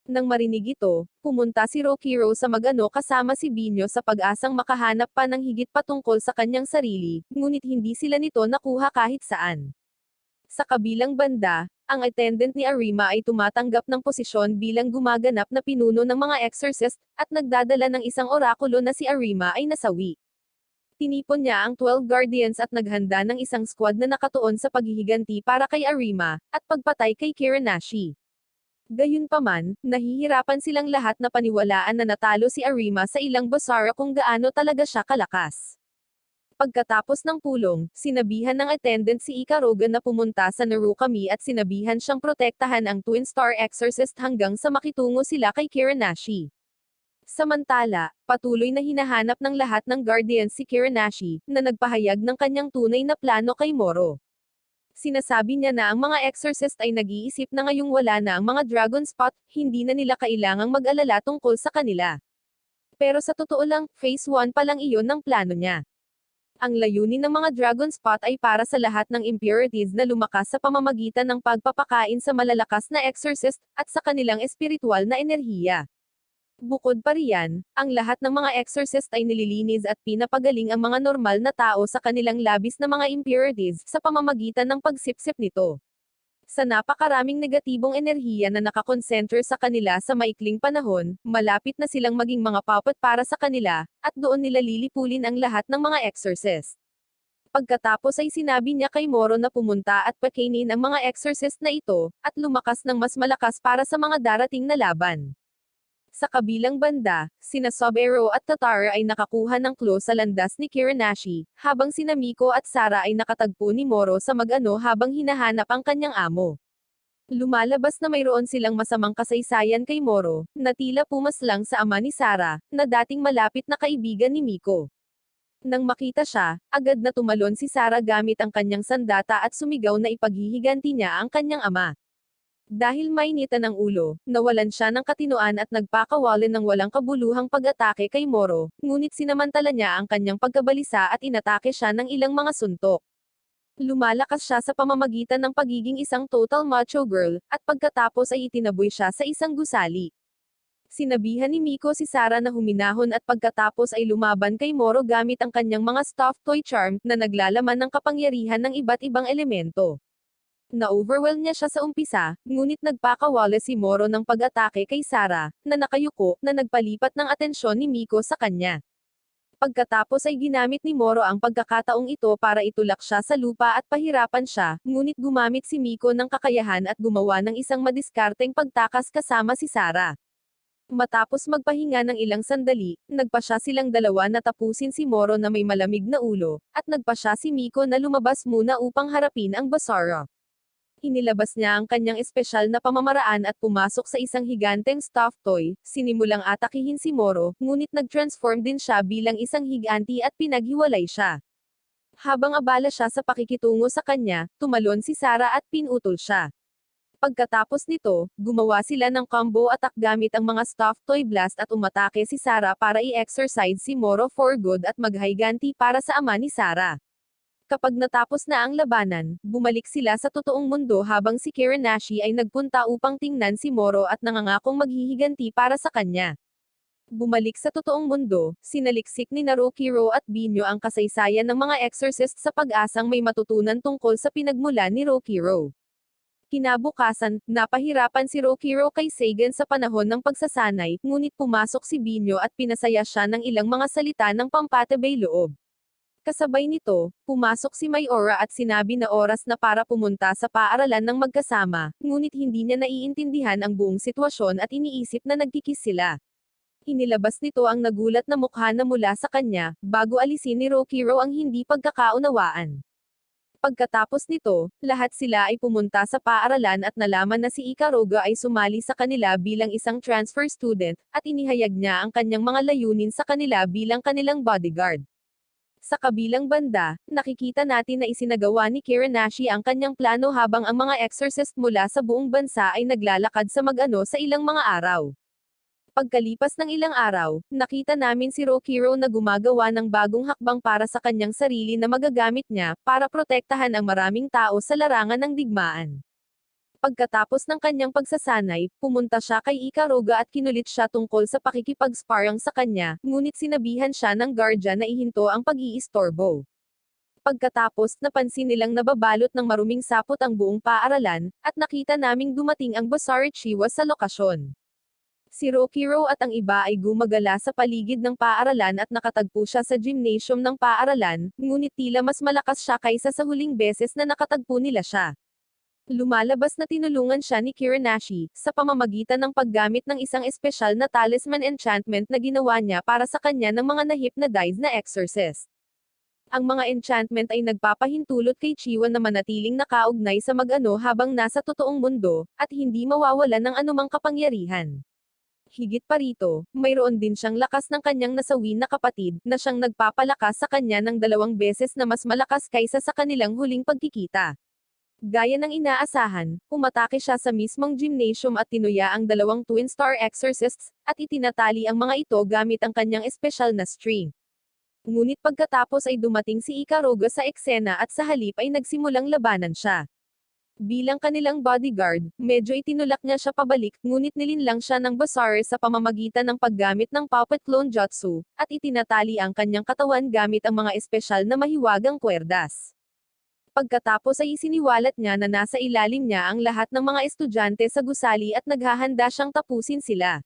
Nang marinig ito, pumunta si Rokiro sa mag-ano kasama si Binyo sa pag-asang makahanap pa ng higit patungkol sa kanyang sarili, ngunit hindi sila nito nakuha kahit saan. Sa kabilang banda, ang attendant ni Arima ay tumatanggap ng posisyon bilang gumaganap na pinuno ng mga exorcist, at nagdadala ng isang orakulo na si Arima ay nasawi. Tinipon niya ang 12 guardians at naghanda ng isang squad na nakatuon sa paghihiganti para kay Arima, at pagpatay kay Kiranashi. Gayunpaman, nahihirapan silang lahat na paniwalaan na natalo si Arima sa ilang Basara kung gaano talaga siya kalakas. Pagkatapos ng pulong, sinabihan ng attendant si Ikaruga na pumunta sa Narukami at sinabihan siyang protektahan ang Twin Star Exorcist hanggang sa makitungo sila kay Kiranashi. Samantala, patuloy na hinahanap ng lahat ng guardians si Kiranashi, na nagpahayag ng kanyang tunay na plano kay Moro. Sinasabi niya na ang mga exorcist ay nag-iisip na ngayong wala na ang mga dragon spot, hindi na nila kailangang mag-alala tungkol sa kanila. Pero sa totoo lang, phase 1 pa lang iyon ng plano niya. Ang layunin ng mga dragon spot ay para sa lahat ng impurities na lumakas sa pamamagitan ng pagpapakain sa malalakas na exorcist, at sa kanilang espiritual na enerhiya. Bukod pa riyan, ang lahat ng mga exorcist ay nililinis at pinapagaling ang mga normal na tao sa kanilang labis na mga impurities sa pamamagitan ng pagsipsip nito. Sa napakaraming negatibong enerhiya na nakakonsentre sa kanila sa maikling panahon, malapit na silang maging mga puppet para sa kanila, at doon nila lilipulin ang lahat ng mga exorcist. Pagkatapos ay sinabi niya kay Moro na pumunta at pakainin ang mga exorcist na ito, at lumakas ng mas malakas para sa mga darating na laban. Sa kabilang banda, sina Sobero at Tatara ay nakakuha ng clue sa landas ni Kiranashi, habang sina Miko at Sara ay nakatagpo ni Moro sa mag-ano habang hinahanap ang kanyang amo. Lumalabas na mayroon silang masamang kasaysayan kay Moro, na tila pumaslang sa ama ni Sara, na dating malapit na kaibigan ni Miko. Nang makita siya, agad na tumalon si Sara gamit ang kanyang sandata at sumigaw na ipaghihiganti niya ang kanyang ama. Dahil mainitan ang ulo, nawalan siya ng katinoan at nagpakawalin ng walang kabuluhang pag-atake kay Moro, ngunit sinamantala niya ang kanyang pagkabalisa at inatake siya ng ilang mga suntok. Lumalakas siya sa pamamagitan ng pagiging isang total macho girl, at pagkatapos ay itinaboy siya sa isang gusali. Sinabihan ni Miko si Sara na huminahon at pagkatapos ay lumaban kay Moro gamit ang kanyang mga stuffed toy charm, na naglalaman ng kapangyarihan ng iba't ibang elemento. Na-overwhelm niya siya sa umpisa, ngunit nagpakawala si Moro ng pag-atake kay Sara, na nakayuko, na nagpalipat ng atensyon ni Miko sa kanya. Pagkatapos ay ginamit ni Moro ang pagkakataong ito para itulak siya sa lupa at pahirapan siya, ngunit gumamit si Miko ng kakayahan at gumawa ng isang madiskarteng pagtakas kasama si Sara. Matapos magpahinga ng ilang sandali, nagpasya silang dalawa na tapusin si Moro na may malamig na ulo, at nagpasya si Miko na lumabas muna upang harapin ang Basara. Inilabas niya ang kanyang espesyal na pamamaraan at pumasok sa isang higanteng stuffed toy, sinimulang atakihin si Moro, ngunit nag-transform din siya bilang isang higanti at pinaghiwalay siya. Habang abala siya sa pakikitungo sa kanya, tumalon si Sara at pinutol siya. Pagkatapos nito, gumawa sila ng combo attack gamit ang mga stuffed toy blast at umatake si Sara para i-exorcise si Moro for good at maghiganti para sa ama ni Sara. Kapag natapos na ang labanan, bumalik sila sa totoong mundo habang si Kiranashi ay nagpunta upang tingnan si Moro at nangangakong maghihiganti para sa kanya. Bumalik sa totoong mundo, sinaliksik ni Narukiro at Binyo ang kasaysayan ng mga exorcist sa pag-asang may matutunan tungkol sa pinagmula ni Rokiro. Kinabukasan, napahirapan si Rokiro kay Seigen sa panahon ng pagsasanay, ngunit pumasok si Binyo at pinasaya siya ng ilang mga salita ng pampatabay loob. Kasabay nito, pumasok si Mayora at sinabi na oras na para pumunta sa paaralan ng magkasama, ngunit hindi niya naiintindihan ang buong sitwasyon at iniisip na nagkikis sila. Inilabas nito ang nagulat na mukha na mula sa kanya, bago alisin ni Rokiro ang hindi pagkakaunawaan. Pagkatapos nito, lahat sila ay pumunta sa paaralan at nalaman na si Ikaruga ay sumali sa kanila bilang isang transfer student, at inihayag niya ang kanyang mga layunin sa kanila bilang kanilang bodyguard. Sa kabilang banda, nakikita natin na isinagawa ni Kiranashi ang kanyang plano habang ang mga exorcist mula sa buong bansa ay naglalakad sa mag-ano sa ilang mga araw. Pagkalipas ng ilang araw, nakita namin si Rokiro na gumagawa ng bagong hakbang para sa kanyang sarili na magagamit niya para protektahan ang maraming tao sa larangan ng digmaan. Pagkatapos ng kanyang pagsasanay, pumunta siya kay Ikaruga at kinulit siya tungkol sa pakikipag-sparring sa kanya, ngunit sinabihan siya ng guardia na ihinto ang pag-iistorbo. Pagkatapos, napansin nilang nababalot ng maruming sapot ang buong paaralan, at nakita naming dumating ang Basara Chiwa sa lokasyon. Si Rokiro at ang iba ay gumagala sa paligid ng paaralan at nakatagpo siya sa gymnasium ng paaralan, ngunit tila mas malakas siya kaysa sa huling beses na nakatagpo nila siya. Lumalabas na tinulungan siya ni Kiranashi, sa pamamagitan ng paggamit ng isang espesyal na talisman enchantment na ginawa niya para sa kanya ng mga na-hypnotize na exorcist. Ang mga enchantment ay nagpapahintulot kay Chiwa na manatiling nakaugnay sa mag-ano habang nasa totoong mundo, at hindi mawawalan ng anumang kapangyarihan. Higit pa rito, mayroon din siyang lakas ng kanyang nasawi na kapatid, na siyang nagpapalakas sa kanya ng 2 beses na mas malakas kaysa sa kanilang huling pagkikita. Gaya ng inaasahan, umatake siya sa mismong gymnasium at tinuya ang 2 twin star exorcists, at itinatali ang mga ito gamit ang kanyang espesyal na string. Ngunit pagkatapos ay dumating si Ikaruga sa eksena at sa halip ay nagsimulang labanan siya. Bilang kanilang bodyguard, medyo itinulak niya siya pabalik, ngunit nilinlang siya ng Basara sa pamamagitan ng paggamit ng puppet clone jutsu, at itinatali ang kanyang katawan gamit ang mga espesyal na mahiwagang kwerdas. Pagkatapos ay isiniwalat niya na nasa ilalim niya ang lahat ng mga estudyante sa gusali at naghahanda siyang tapusin sila.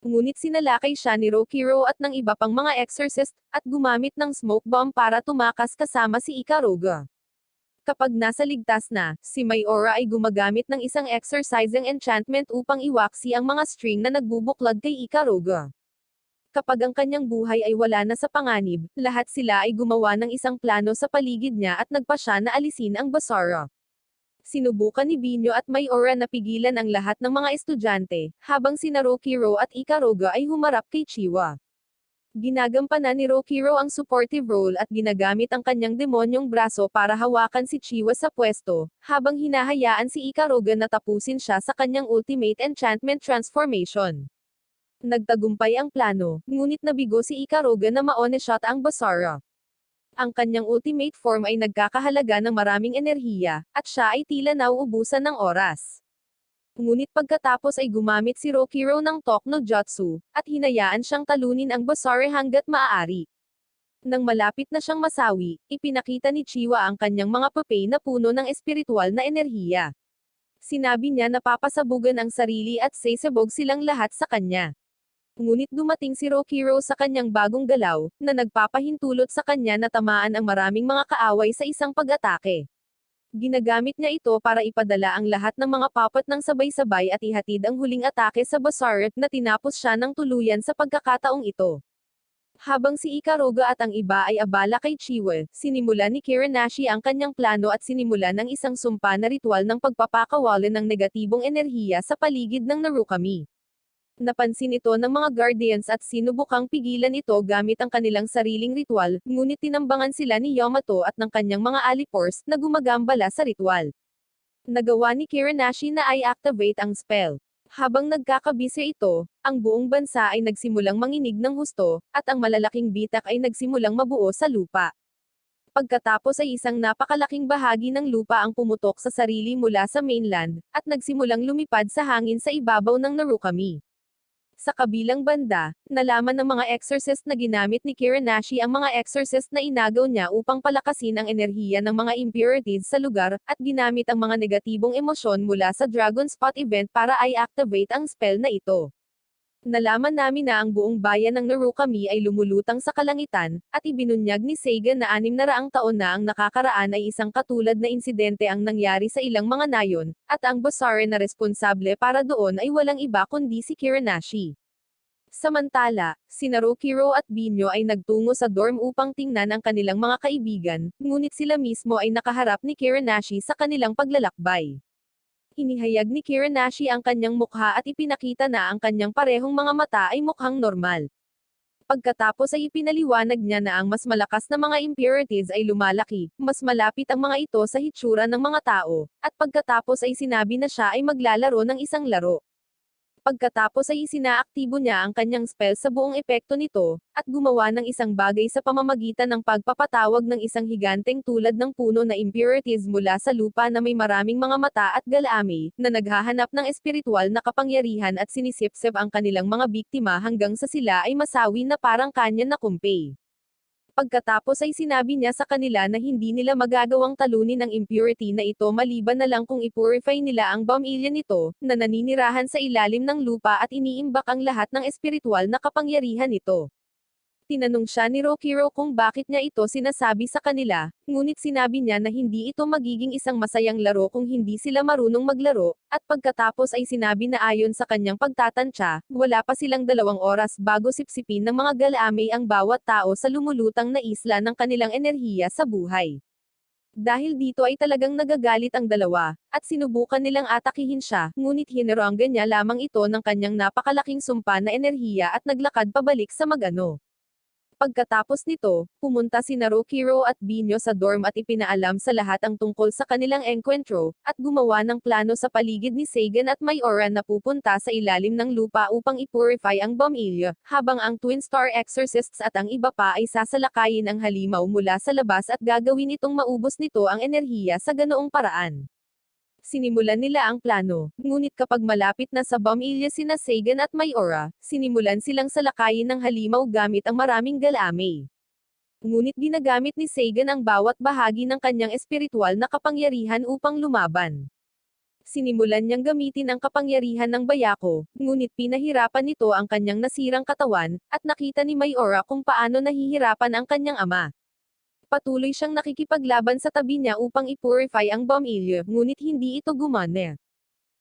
Ngunit sinalakay siya ni Rokiro at ng iba pang mga exorcist, at gumamit ng smoke bomb para tumakas kasama si Ikaruga. Kapag nasa ligtas na, si Mayora ay gumagamit ng isang exorcising enchantment upang iwaksi ang mga string na nagbubuklod kay Ikaruga. Kapag ang kanyang buhay ay wala na sa panganib, lahat sila ay gumawa ng isang plano sa paligid niya at nagpa siya na alisin ang Basara. Sinubukan ni Binyo at Mayora na pigilan ang lahat ng mga estudyante, habang sina Rokiro at Ikaruga ay humarap kay Chiwa. Ginagampanan ni Rokiro ang supportive role at ginagamit ang kanyang demonyong braso para hawakan si Chiwa sa pwesto, habang hinahayaan si Ikaruga na tapusin siya sa kanyang ultimate enchantment transformation. Nagtagumpay ang plano, ngunit nabigo si Ikaruga na ma-one-shot ang Basara. Ang kanyang ultimate form ay nagkakahalaga ng maraming enerhiya, at siya ay tila nauubusan ng oras. Ngunit pagkatapos ay gumamit si Rokiro ng Talk no Jutsu, at hinayaan siyang talunin ang Basara hanggat maaari. Nang malapit na siyang masawi, ipinakita ni Chiwa ang kanyang mga papay na puno ng espiritual na enerhiya. Sinabi niya na papasabugan ang sarili at sasabog silang lahat sa kanya. Ngunit dumating si Rokiro sa kanyang bagong galaw, na nagpapahintulot sa kanya na tamaan ang maraming mga kaaway sa isang pag-atake. Ginagamit niya ito para ipadala ang lahat ng mga puppet ng sabay-sabay at ihatid ang huling atake sa Basara, na tinapos siya ng tuluyan sa pagkakataong ito. Habang si Ikaruga at ang iba ay abala kay Chiwa, sinimulan ni Kiranashi ang kanyang plano at sinimulan ng isang sumpa na ritual ng pagpapakawalan ng negatibong enerhiya sa paligid ng Narukami. Napansin ito ng mga Guardians at sinubukang pigilan ito gamit ang kanilang sariling ritual, ngunit tinambangan sila ni Yamato at ng kanyang mga alipors, na gumagambala sa ritual. Nagawa ni Kiranashi na i-activate ang spell. Habang nagkakabisa ito, ang buong bansa ay nagsimulang manginig ng husto, at ang malalaking bitak ay nagsimulang mabuo sa lupa. Pagkatapos ay isang napakalaking bahagi ng lupa ang pumutok sa sarili mula sa mainland, at nagsimulang lumipad sa hangin sa ibabaw ng Narukami. Sa kabilang banda, nalaman ng mga exorcist na ginamit ni Kiranashi ang mga exorcist na inagaw niya upang palakasin ang enerhiya ng mga impurities sa lugar, at ginamit ang mga negatibong emosyon mula sa Dragon Spot event para i-activate ang spell na ito. Nalaman namin na ang buong bayan ng Narukami ay lumulutang sa kalangitan, at ibinunyag ni Seiga na 600 taon na ang nakakaraan ay isang katulad na insidente ang nangyari sa ilang mga nayon, at ang Basara na responsable para doon ay walang iba kundi si Kiranashi. Samantala, sina Rokiro at Binyo ay nagtungo sa dorm upang tingnan ang kanilang mga kaibigan, ngunit sila mismo ay nakaharap ni Kiranashi sa kanilang paglalakbay. Inihayag ni Kiranashi ang kanyang mukha at ipinakita na ang kanyang parehong mga mata ay mukhang normal. Pagkatapos ay ipinaliwanag niya na ang mas malakas na mga impurities ay lumalaki, mas malapit ang mga ito sa hitsura ng mga tao, at pagkatapos ay sinabi na siya ay maglalaro ng isang laro. Pagkatapos ay isinaaktibo niya ang kanyang spell sa buong epekto nito, at gumawa ng isang bagay sa pamamagitan ng pagpapatawag ng isang higanteng tulad ng puno na impurities mula sa lupa na may maraming mga mata at galami, na naghahanap ng espiritual na kapangyarihan at sinisipsip ang kanilang mga biktima hanggang sa sila ay masawi na parang kanya na kumpay. Pagkatapos ay sinabi niya sa kanila na hindi nila magagawang talunin ang impurity na ito maliban na lang kung ipurify nila ang bomilya nito, na naninirahan sa ilalim ng lupa at iniimbak ang lahat ng espiritual na kapangyarihan nito. Tinanong siya ni Rokiro kung bakit niya ito sinasabi sa kanila, ngunit sinabi niya na hindi ito magiging isang masayang laro kung hindi sila marunong maglaro, at pagkatapos ay sinabi na ayon sa kanyang pagtatantya, wala pa silang 2 oras bago sipsipin ng mga galami ang bawat tao sa lumulutang na isla ng kanilang enerhiya sa buhay. Dahil dito ay talagang nagagalit ang dalawa, at sinubukan nilang atakihin siya, ngunit hiniranggan niya lamang ito ng kanyang napakalaking sumpa na enerhiya at naglakad pabalik sa magano. Pagkatapos nito, pumunta sina Rokiro at Binyo sa dorm at ipinaalam sa lahat ang tungkol sa kanilang engkwentro, at gumawa ng plano sa paligid ni Seigan at Mayora na pupunta sa ilalim ng lupa upang ipurify ang bomilya, habang ang Twin Star Exorcists at ang iba pa ay sasalakayin ang halimaw mula sa labas at gagawin itong maubos nito ang enerhiya sa ganoong paraan. Sinimulan nila ang plano, ngunit kapag malapit na sa bomilya sina Seigan at Mayora, sinimulan silang salakayin ng halimaw gamit ang maraming galami. Ngunit ginagamit ni Sagan ang bawat bahagi ng kanyang espiritual na kapangyarihan upang lumaban. Sinimulan niyang gamitin ang kapangyarihan ng Bayako, ngunit pinahirapan nito ang kanyang nasirang katawan, at nakita ni Mayora kung paano nahihirapan ang kanyang ama. Patuloy siyang nakikipaglaban sa tabi niya upang ipurify ang Bomilyo, ngunit hindi ito gumana.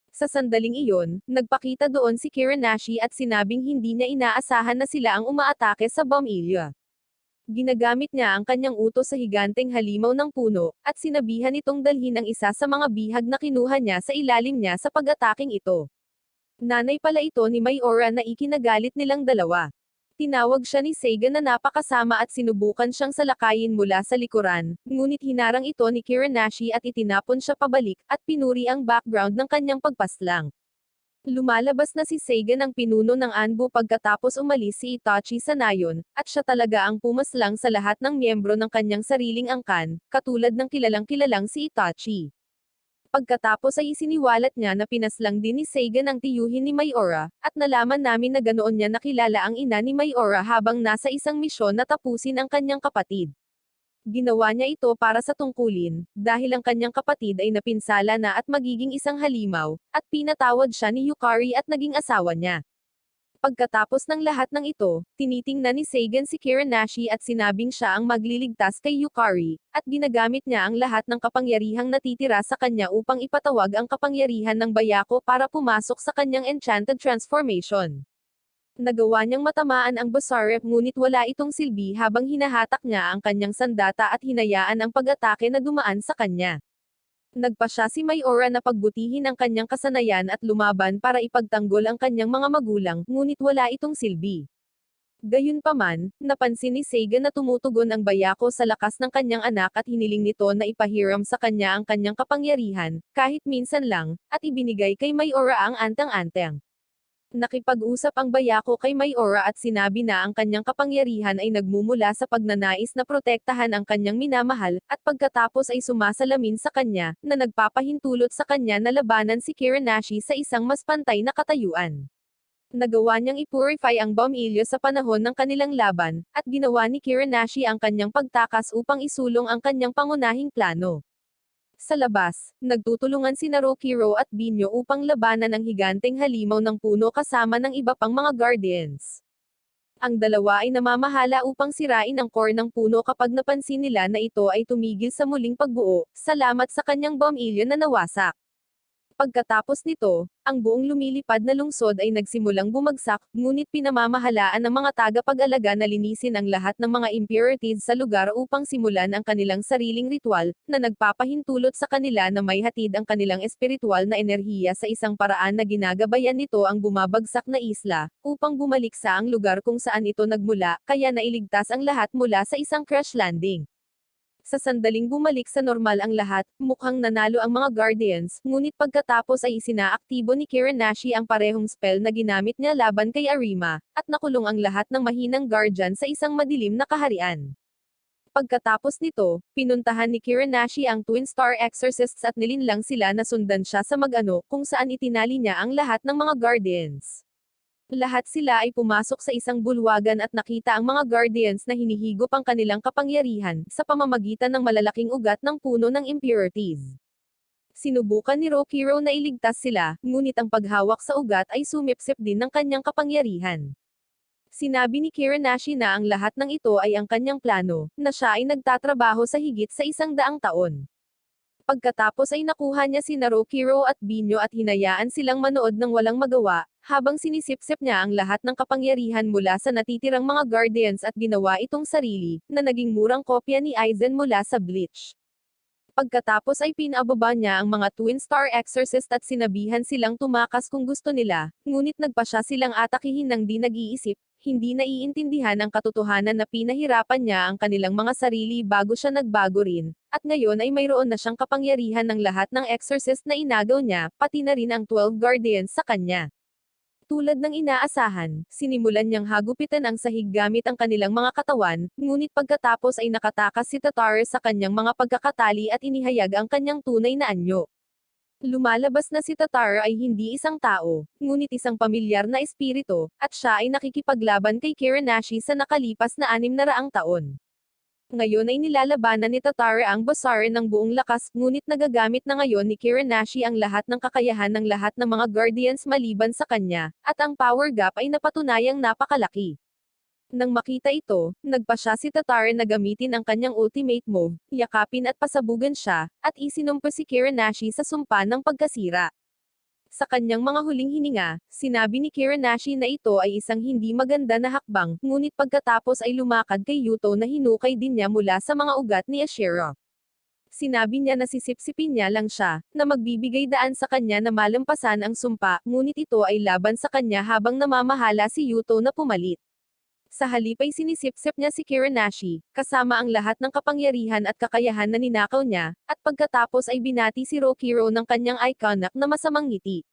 Sa sandaling iyon, nagpakita doon si Kiranashi at sinabing hindi niya inaasahan na sila ang umaatake sa Bomilyo. Ginagamit niya ang kanyang utos sa higanteng halimaw ng puno, at sinabihan itong dalhin ang isa sa mga bihag na kinuha niya sa ilalim niya sa pag-ataking ito. Nanay pala ito ni Mayora na ikinagalit nilang dalawa. Tinawag siya ni Sagan na napakasama at sinubukan siyang salakayin mula sa likuran, ngunit hinarang ito ni Kiranashi at itinapon siya pabalik, at pinuri ang background ng kanyang pagpaslang. Lumalabas na si Sagan ang pinuno ng Anbu pagkatapos umalis si Itachi sa nayon, at siya talaga ang pumaslang sa lahat ng miyembro ng kanyang sariling angkan, katulad ng kilalang-kilalang si Itachi. Pagkatapos ay isiniwalat niya na pinaslang din ni Sagan ang tiyuhin ni Mayora, at nalaman namin na ganoon niya nakilala ang ina ni Mayora habang nasa isang misyon na tapusin ang kanyang kapatid. Ginawa niya ito para sa tungkulin, dahil ang kanyang kapatid ay napinsala na at magiging isang halimaw, at pinatawad siya ni Yukari at naging asawa niya. Pagkatapos ng lahat ng ito, tinitingnan ni Sagan si Kiranashi at sinabing siya ang magliligtas kay Yukari, at ginagamit niya ang lahat ng kapangyarihang natitira sa kanya upang ipatawag ang kapangyarihan ng Bayako para pumasok sa kanyang enchanted transformation. Nagawa niyang matamaan ang Basarep ngunit wala itong silbi habang hinahatak niya ang kanyang sandata at hinayaan ang pag-atake na dumaan sa kanya. Nagpa siya si Mayora na pagbutihin ang kanyang kasanayan at lumaban para ipagtanggol ang kanyang mga magulang, ngunit wala itong silbi. Gayunpaman, napansin ni Sagan na tumutugon ang Bayako sa lakas ng kanyang anak at hiniling nito na ipahiram sa kanya ang kanyang kapangyarihan, kahit minsan lang, at ibinigay kay Mayora ang antang-antang. Nakipag-usap ang Bayako kay Mayora at sinabi na ang kanyang kapangyarihan ay nagmumula sa pagnanais na protektahan ang kanyang minamahal, at pagkatapos ay sumasalamin sa kanya, na nagpapahintulot sa kanya na labanan si Kiranashi sa isang mas pantay na katayuan. Nagawa niyang ipurify ang Bomilyo sa panahon ng kanilang laban, at ginawa ni Kiranashi ang kanyang pagtakas upang isulong ang kanyang pangunahing plano. Sa labas, nagtutulungan sina Rokiro at Binyo upang labanan ang higanteng halimaw ng puno kasama ng iba pang mga guardians. Ang dalawa ay namamahala upang sirain ang core ng puno kapag napansin nila na ito ay tumigil sa muling pagbuo, salamat sa kanyang Bomilyo na nawasak. Pagkatapos nito, ang buong lumilipad na lungsod ay nagsimulang bumagsak, ngunit pinamamahalaan ng mga tagapag-alaga na linisin ang lahat ng mga impurities sa lugar upang simulan ang kanilang sariling ritual, na nagpapahintulot sa kanila na may hatid ang kanilang espiritual na enerhiya sa isang paraan na ginagabayan nito ang bumabagsak na isla, upang bumalik sa ang lugar kung saan ito nagmula, kaya nailigtas ang lahat mula sa isang crash landing. Sa sandaling bumalik sa normal ang lahat, mukhang nanalo ang mga Guardians, ngunit pagkatapos ay isinaaktibo ni Kiranashi ang parehong spell na ginamit niya laban kay Arima, at nakulong ang lahat ng mahinang Guardian sa isang madilim na kaharian. Pagkatapos nito, pinuntahan ni Kiranashi ang Twin Star Exorcists at nilinlang sila na sundan siya sa mag-ano, kung saan itinali niya ang lahat ng mga Guardians. Lahat sila ay pumasok sa isang bulwagan at nakita ang mga Guardians na hinihigop ang kanilang kapangyarihan, sa pamamagitan ng malalaking ugat ng puno ng impurities. Sinubukan ni Rokiro na iligtas sila, ngunit ang paghawak sa ugat ay sumipsip din ng kanyang kapangyarihan. Sinabi ni Kiranashi na ang lahat ng ito ay ang kanyang plano, na siya ay nagtatrabaho sa higit sa 100 taon. Pagkatapos ay nakuha niya si Rokiro at Binyo at hinayaan silang manood ng walang magawa, habang sinisipsip niya ang lahat ng kapangyarihan mula sa natitirang mga Guardians at ginawa itong sarili, na naging murang kopya ni Aizen mula sa Bleach. Pagkatapos ay pinababa niya ang mga Twin Star Exorcist at sinabihan silang tumakas kung gusto nila, ngunit nagpa siya silang atakihin ng di nag-iisip, hindi naiintindihan ang katotohanan na pinahirapan niya ang kanilang mga sarili bago siya nagbago rin, at ngayon ay mayroon na siyang kapangyarihan ng lahat ng exorcist na inagaw niya, pati na rin ang 12 guardians sa kanya. Tulad ng inaasahan, sinimulan niyang hagupitan ang sahig gamit ang kanilang mga katawan, ngunit pagkatapos ay nakatakas si Tatara sa kanyang mga pagkakatali at inihayag ang kanyang tunay na anyo. Lumalabas na si Tatara ay hindi isang tao, ngunit isang pamilyar na espiritu, at siya ay nakikipaglaban kay Kiranashi sa nakalipas na 600 taon. Ngayon ay nilalabanan ni Tatara ang Basara ng buong lakas, ngunit nagagamit na ngayon ni Kiranashi ang lahat ng kakayahan ng lahat ng mga Guardians maliban sa kanya, at ang power gap ay napatunayang napakalaki. Nang makita ito, nagpa siya si Tatara na gamitin ang kanyang ultimate move, yakapin at pasabugan siya, at isinumpa si Kiranashi sa sumpa ng pagkasira. Sa kanyang mga huling hininga, sinabi ni Kiranashi na ito ay isang hindi maganda na hakbang, ngunit pagkatapos ay lumakad kay Yuto na hinukay din niya mula sa mga ugat ni Ashira. Sinabi niya na sisipsipin niya lang siya, na magbibigay daan sa kanya na malampasan ang sumpa, ngunit ito ay laban sa kanya habang namamahala si Yuto na pumalit. Sa halip ay sinisipsip niya si Kiranashi, kasama ang lahat ng kapangyarihan at kakayahan na ninakaw niya, at pagkatapos ay binati si Rokiro ng kanyang iconic na masamang ngiti.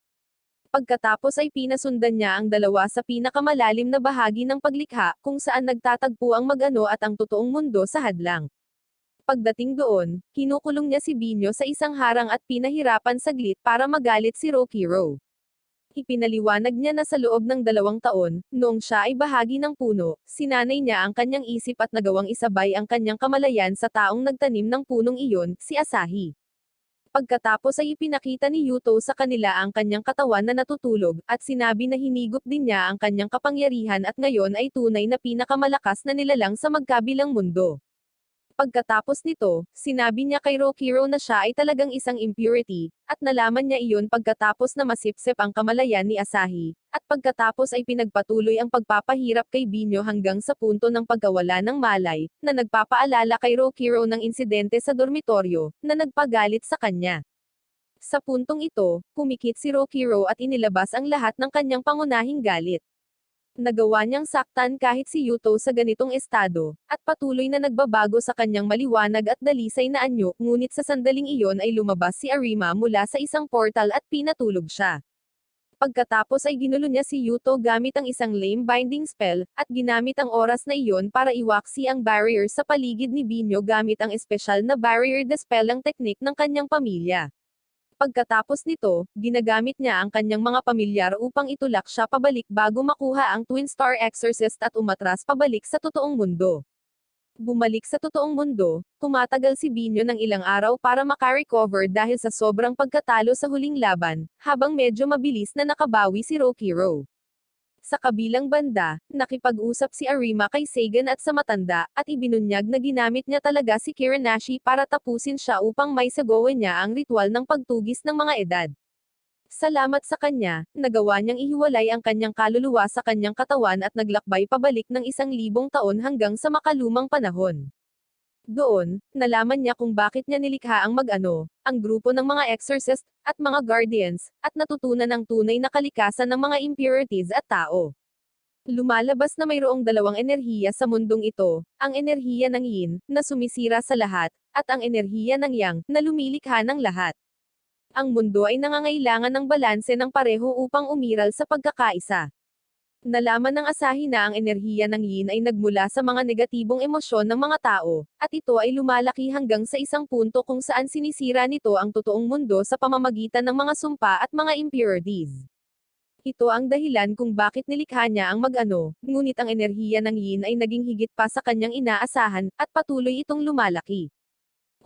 Pagkatapos ay pinasundan niya ang dalawa sa pinakamalalim na bahagi ng paglikha, kung saan nagtatagpo ang mag-ano at ang totoong mundo sa hadlang. Pagdating doon, kinukulong niya si Binyo sa isang harang at pinahirapan saglit para magalit si Rokiro. Ipinaliwanag niya na sa loob ng 2 taon, noong siya ay bahagi ng puno, sinanay niya ang kanyang isip at nagawang isabay ang kanyang kamalayan sa taong nagtanim ng punong iyon, si Asahi. Pagkatapos ay ipinakita ni Yuto sa kanila ang kanyang katawan na natutulog, at sinabi na hinigop din niya ang kanyang kapangyarihan at ngayon ay tunay na pinakamalakas na nilalang sa magkabilang mundo. Pagkatapos nito, sinabi niya kay Rokiro na siya ay talagang isang impurity, at nalaman niya iyon pagkatapos na masipsip ang kamalayan ni Asahi, at pagkatapos ay pinagpatuloy ang pagpapahirap kay Binyo hanggang sa punto ng pagkawala ng malay, na nagpapaalala kay Rokiro ng insidente sa dormitoryo, na nagpagalit sa kanya. Sa puntong ito, pumikit si Rokiro at inilabas ang lahat ng kanyang pangunahing galit. Nagawa niyang saktan kahit si Yuto sa ganitong estado, at patuloy na nagbabago sa kanyang maliwanag at dalisay na anyo, ngunit sa sandaling iyon ay lumabas si Arima mula sa isang portal at pinatulog siya. Pagkatapos ay ginulo niya si Yuto gamit ang isang lame binding spell, at ginamit ang oras na iyon para iwaksi ang barrier sa paligid ni Binyo gamit ang espesyal na barrier dispelling technique ng kanyang pamilya. Pagkatapos nito, ginagamit niya ang kanyang mga pamilyar upang itulak siya pabalik bago makuha ang Twin Star Exorcist at umatras pabalik sa totoong mundo. Bumalik sa totoong mundo, tumatagal si Binyo ng ilang araw para makarecover dahil sa sobrang pagkatalo sa huling laban, habang medyo mabilis na nakabawi si Rokiro. Sa kabilang banda, nakipag-usap si Arima kay Sagan at sa matanda, at ibinunyag na ginamit niya talaga si Kiranashi para tapusin siya upang maisagawa niya ang ritual ng pagtugis ng mga edad. Salamat sa kanya, nagawa niyang ihiwalay ang kanyang kaluluwa sa kanyang katawan at naglakbay pabalik ng 1,000 taon hanggang sa makalumang panahon. Doon, nalaman niya kung bakit niya nilikha ang mag-ano, ang grupo ng mga exorcist, at mga guardians, at natutunan ang tunay na kalikasan ng mga impurities at tao. Lumalabas na mayroong 2 enerhiya sa mundong ito, ang enerhiya ng yin, na sumisira sa lahat, at ang enerhiya ng yang, na lumilikha ng lahat. Ang mundo ay nangangailangan ng balanse ng pareho upang umiral sa pagkakaisa. Nalaman ng Asahi na ang enerhiya ng yin ay nagmula sa mga negatibong emosyon ng mga tao, at ito ay lumalaki hanggang sa isang punto kung saan sinisira nito ang totoong mundo sa pamamagitan ng mga sumpa at mga impurities. Ito ang dahilan kung bakit nilikha niya ang mag-ano, ngunit ang enerhiya ng yin ay naging higit pa sa kanyang inaasahan, at patuloy itong lumalaki.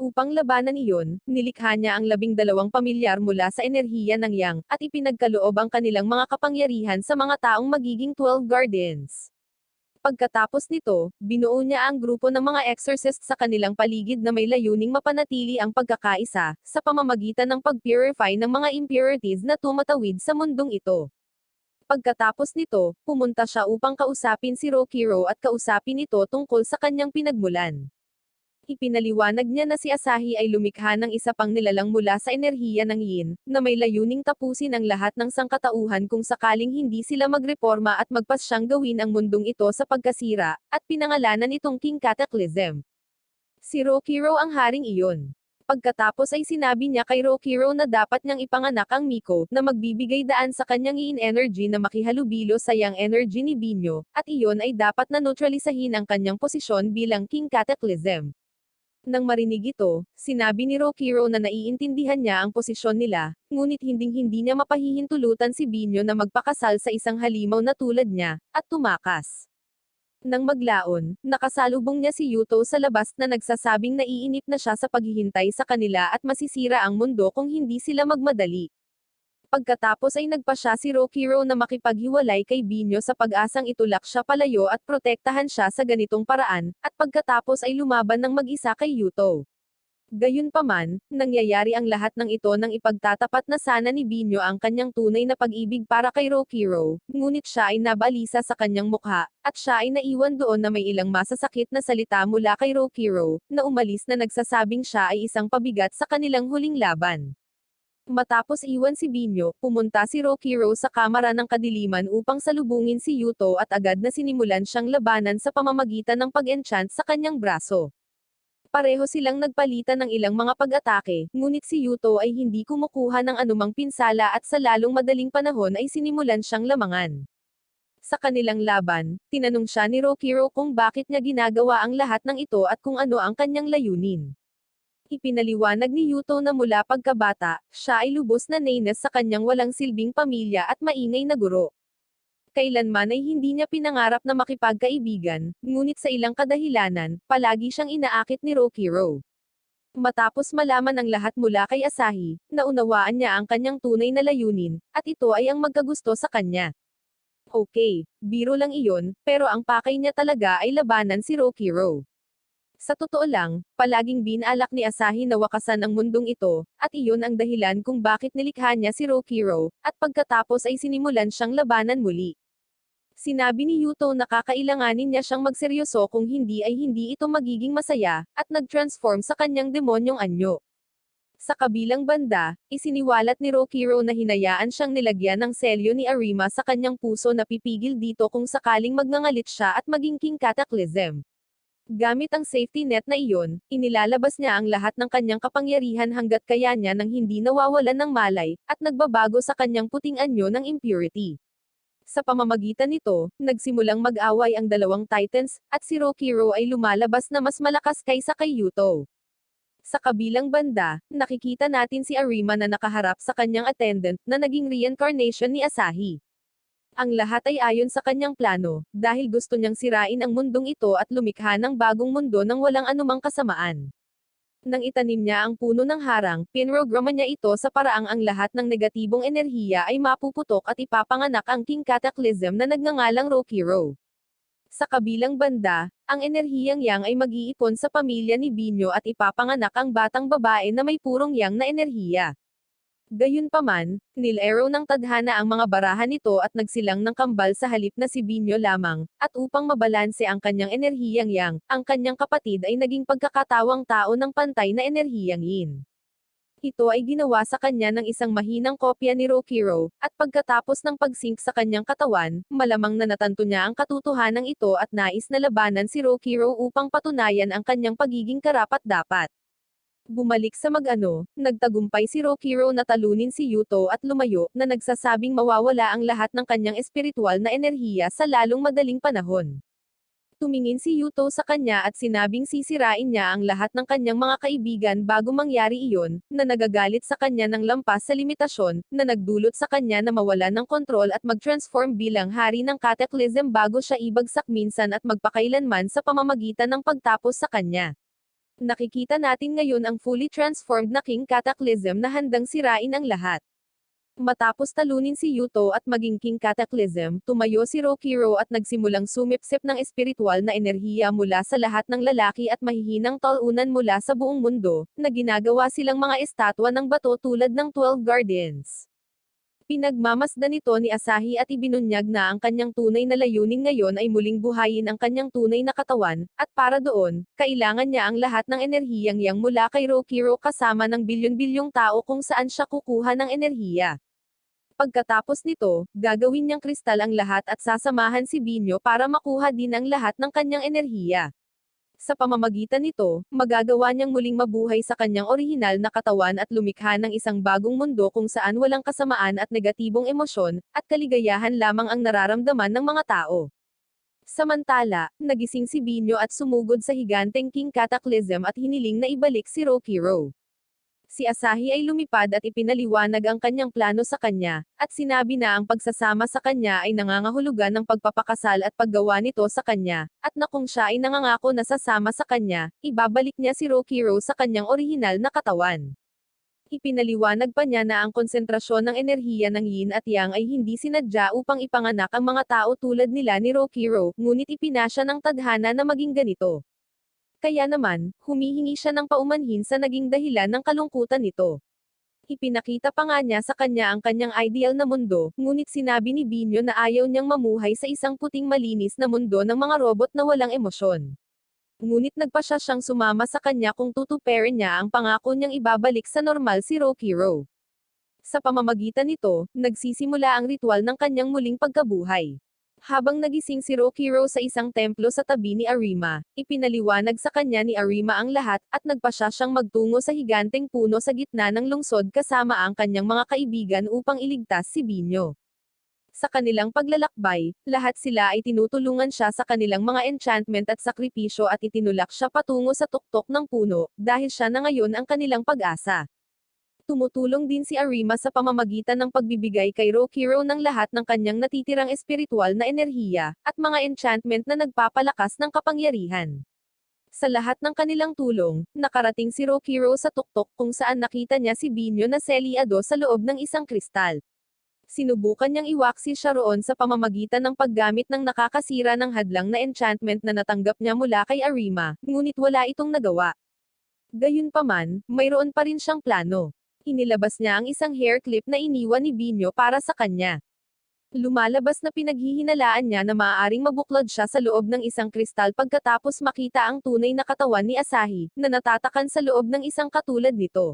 Upang labanan iyon, nilikha niya ang 12 pamilyar mula sa enerhiya ng yang, at ipinagkaloob ang kanilang mga kapangyarihan sa mga taong magiging 12 guardians. Pagkatapos nito, binuo niya ang grupo ng mga exorcist sa kanilang paligid na may layuning mapanatili ang pagkakaisa, sa pamamagitan ng pag-purify ng mga impurities na tumatawid sa mundong ito. Pagkatapos nito, pumunta siya upang kausapin si Rokiro at kausapin ito tungkol sa kanyang pinagmulan. Ipinaliwanag niya na si Asahi ay lumikha ng isa pang nilalang mula sa enerhiya ng yin, na may layuning tapusin ang lahat ng sangkatauhan kung sakaling hindi sila magreforma at magpasyang gawin ang mundong ito sa pagkasira, at pinangalanan itong King Cataclysm. Si Rokiro ang haring iyon. Pagkatapos ay sinabi niya kay Rokiro na dapat niyang ipanganak ang Miko, na magbibigay daan sa kanyang yin energy na makihalubilo sa yang energy ni Binyo, at iyon ay dapat na neutralisahin ang kanyang posisyon bilang King Cataclysm. Nang marinig ito, sinabi ni Rokiro na naiintindihan niya ang posisyon nila, ngunit hinding-hindi niya mapahihintulutan si Binyo na magpakasal sa isang halimaw na tulad niya, at tumakas. Nang maglaon, nakasalubong niya si Yuto sa labas na nagsasabing naiinip na siya sa paghihintay sa kanila at masisira ang mundo kung hindi sila magmadali. Pagkatapos ay nagpa siya si Rokiro na makipaghiwalay kay Binyo sa pag-asang itulak siya palayo at protektahan siya sa ganitong paraan, at pagkatapos ay lumaban ng mag-isa kay Yuto. Gayunpaman, nangyayari ang lahat ng ito nang ipagtatapat na sana ni Binyo ang kanyang tunay na pag-ibig para kay Rokiro, ngunit siya ay nabalisa sa kanyang mukha, at siya ay naiwan doon na may ilang masasakit na salita mula kay Rokiro, na umalis na nagsasabing siya ay isang pabigat sa kanilang huling laban. Matapos iwan si Binyo, pumunta si Rokiro sa kamara ng kadiliman upang salubungin si Yuto at agad na sinimulan siyang labanan sa pamamagitan ng pag-enchant sa kanyang braso. Pareho silang nagpalitan ng ilang mga pag-atake, ngunit si Yuto ay hindi kumukuha ng anumang pinsala at sa lalong madaling panahon ay sinimulan siyang lamangan. Sa kanilang laban, tinanong siya ni Rokiro kung bakit niya ginagawa ang lahat ng ito at kung ano ang kanyang layunin. Ipinaliwanag ni Yuto na mula pagkabata, siya ay lubos na nainis sa kanyang walang silbing pamilya at maingay na guro. Kailanman ay hindi niya pinangarap na makipagkaibigan, ngunit sa ilang kadahilanan, palagi siyang inaakit ni Rokiro. Matapos malaman ang lahat mula kay Asahi, naunawaan niya ang kanyang tunay na layunin, at ito ay ang magkagusto sa kanya. Okay, biro lang iyon, pero ang pakay niya talaga ay labanan si Rokiro. Sa totoo lang, palaging binalak ni Asahi na wakasan ang mundong ito, at iyon ang dahilan kung bakit nilikha niya si Rokiro, at pagkatapos ay sinimulan siyang labanan muli. Sinabi ni Yuto na kakailanganin niya siyang magseryoso kung hindi ay hindi ito magiging masaya, at nag-transform sa kanyang demonyong anyo. Sa kabilang banda, isiniwalat ni Rokiro na hinayaan siyang nilagyan ng selyo ni Arima sa kanyang puso na pipigil dito kung sakaling magngangalit siya at maging King Cataclysm. Gamit ang safety net na iyon, inilalabas niya ang lahat ng kanyang kapangyarihan hanggat kaya niya nang hindi nawawalan ng malay, at nagbabago sa kanyang puting anyo ng impurity. Sa pamamagitan nito, nagsimulang mag-away ang dalawang Titans, at si Rokiro ay lumalabas na mas malakas kaysa kay Yuto. Sa kabilang banda, nakikita natin si Arima na nakaharap sa kanyang attendant, na naging reincarnation ni Asahi. Ang lahat ay ayon sa kanyang plano, dahil gusto niyang sirain ang mundong ito at lumikha ng bagong mundo nang walang anumang kasamaan. Nang itanim niya ang puno ng harang, pinrograma niya ito sa paraang ang lahat ng negatibong enerhiya ay mapuputok at ipapanganak ang King Cataclysm na nagngangalang Rokiro. Sa kabilang banda, ang enerhiyang yang ay mag-iipon sa pamilya ni Binyo at ipapanganak ang batang babae na may purong yang na enerhiya. Gayunpaman, nilaro ng tadhana ang mga barahan nito at nagsilang ng kambal sa halip na si Binyo lamang, at upang mabalanse ang kanyang enerhiyang yang, ang kanyang kapatid ay naging pagkakatawang tao ng pantay na enerhiyang yin. Ito ay ginawa sa kanya ng isang mahinang kopya ni Rokiro, at pagkatapos ng pag-sync sa kanyang katawan, malamang na natanto niya ang katotohanan ito at nais na labanan si Rokiro upang patunayan ang kanyang pagiging karapat-dapat. Bumalik sa mag-ano, nagtagumpay si Rokiro na talunin si Yuto at lumayo, na nagsasabing mawawala ang lahat ng kanyang espiritual na enerhiya sa lalong madaling panahon. Tumingin si Yuto sa kanya at sinabing sisirain niya ang lahat ng kanyang mga kaibigan bago mangyari iyon, na nagagalit sa kanya ng lampas sa limitasyon, na nagdulot sa kanya na mawalan ng kontrol at mag-transform bilang hari ng Cataclysm bago siya ibagsak minsan at magpakailanman sa pamamagitan ng pagtapos sa kanya. Nakikita natin ngayon ang fully transformed na King Cataclysm na handang sirain ang lahat. Matapos talunin si Yuto at maging King Cataclysm, tumayo si Rokiro at nagsimulang sumipsip ng espiritual na enerhiya mula sa lahat ng lalaki at mahihinang talunan mula sa buong mundo, na ginagawa silang mga estatwa ng bato tulad ng 12 Guardians. Pinagmamasdan nito ni Asahi at ibinunyag na ang kanyang tunay na layunin ngayon ay muling buhayin ang kanyang tunay na katawan, at para doon, kailangan niya ang lahat ng enerhiyang yang mula kay Rokiro kasama ng bilyon-bilyong tao kung saan siya kukuha ng enerhiya. Pagkatapos nito, gagawin niyang kristal ang lahat at sasamahan si Binyo para makuha din ang lahat ng kanyang enerhiya. Sa pamamagitan nito, magagawa niyang muling mabuhay sa kanyang orihinal na katawan at lumikha ng isang bagong mundo kung saan walang kasamaan at negatibong emosyon, at kaligayahan lamang ang nararamdaman ng mga tao. Samantala, nagising si Binyo at sumugod sa higanteng King Cataclysm at hiniling na ibalik si Rokiro. Si Asahi ay lumipad at ipinaliwanag ang kanyang plano sa kanya, at sinabi na ang pagsasama sa kanya ay nangangahulugan ng pagpapakasal at paggawa nito sa kanya, at na kung siya ay nangangako na sasama sa kanya, ibabalik niya si Rokiro sa kanyang orihinal na katawan. Ipinaliwanag pa niya na ang konsentrasyon ng enerhiya ng yin at yang ay hindi sinadya upang ipanganak ang mga tao tulad nila ni Rokiro, ngunit ipinasya ng tadhana na maging ganito. Kaya naman, humihingi siya ng paumanhin sa naging dahilan ng kalungkutan nito. Ipinakita pa nga niya sa kanya ang kanyang ideal na mundo, ngunit sinabi ni Binyo na ayaw niyang mamuhay sa isang puting malinis na mundo ng mga robot na walang emosyon. Ngunit nagpasya siyang sumama sa kanya kung tutuparin niya ang pangako niyang ibabalik sa normal si Rokiro. Sa pamamagitan nito, nagsisimula ang ritual ng kanyang muling pagkabuhay. Habang nagising si Rokiro sa isang templo sa tabi ni Arima, ipinaliwanag sa kanya ni Arima ang lahat, at nagpasya siyang magtungo sa higanteng puno sa gitna ng lungsod kasama ang kanyang mga kaibigan upang iligtas si Binyo. Sa kanilang paglalakbay, lahat sila ay tinutulungan siya sa kanilang mga enchantment at sakripisyo at itinulak siya patungo sa tuktok ng puno, dahil siya na ngayon ang kanilang pag-asa. Tumutulong din si Arima sa pamamagitan ng pagbibigay kay Rokiro ng lahat ng kanyang natitirang espiritual na enerhiya, at mga enchantment na nagpapalakas ng kapangyarihan. Sa lahat ng kanilang tulong, nakarating si Rokiro sa tuktok kung saan nakita niya si Binyo na selyado sa loob ng isang kristal. Sinubukan niyang iwaksi siya roon sa pamamagitan ng paggamit ng nakakasira ng hadlang na enchantment na natanggap niya mula kay Arima, ngunit wala itong nagawa. Gayunpaman, mayroon pa rin siyang plano. Inilabas niya ang isang hair clip na iniwan ni Binyo para sa kanya. Lumalabas na pinaghihinalaan niya na maaaring mabuklod siya sa loob ng isang kristal pagkatapos makita ang tunay na katawan ni Asahi, na natatakan sa loob ng isang katulad nito.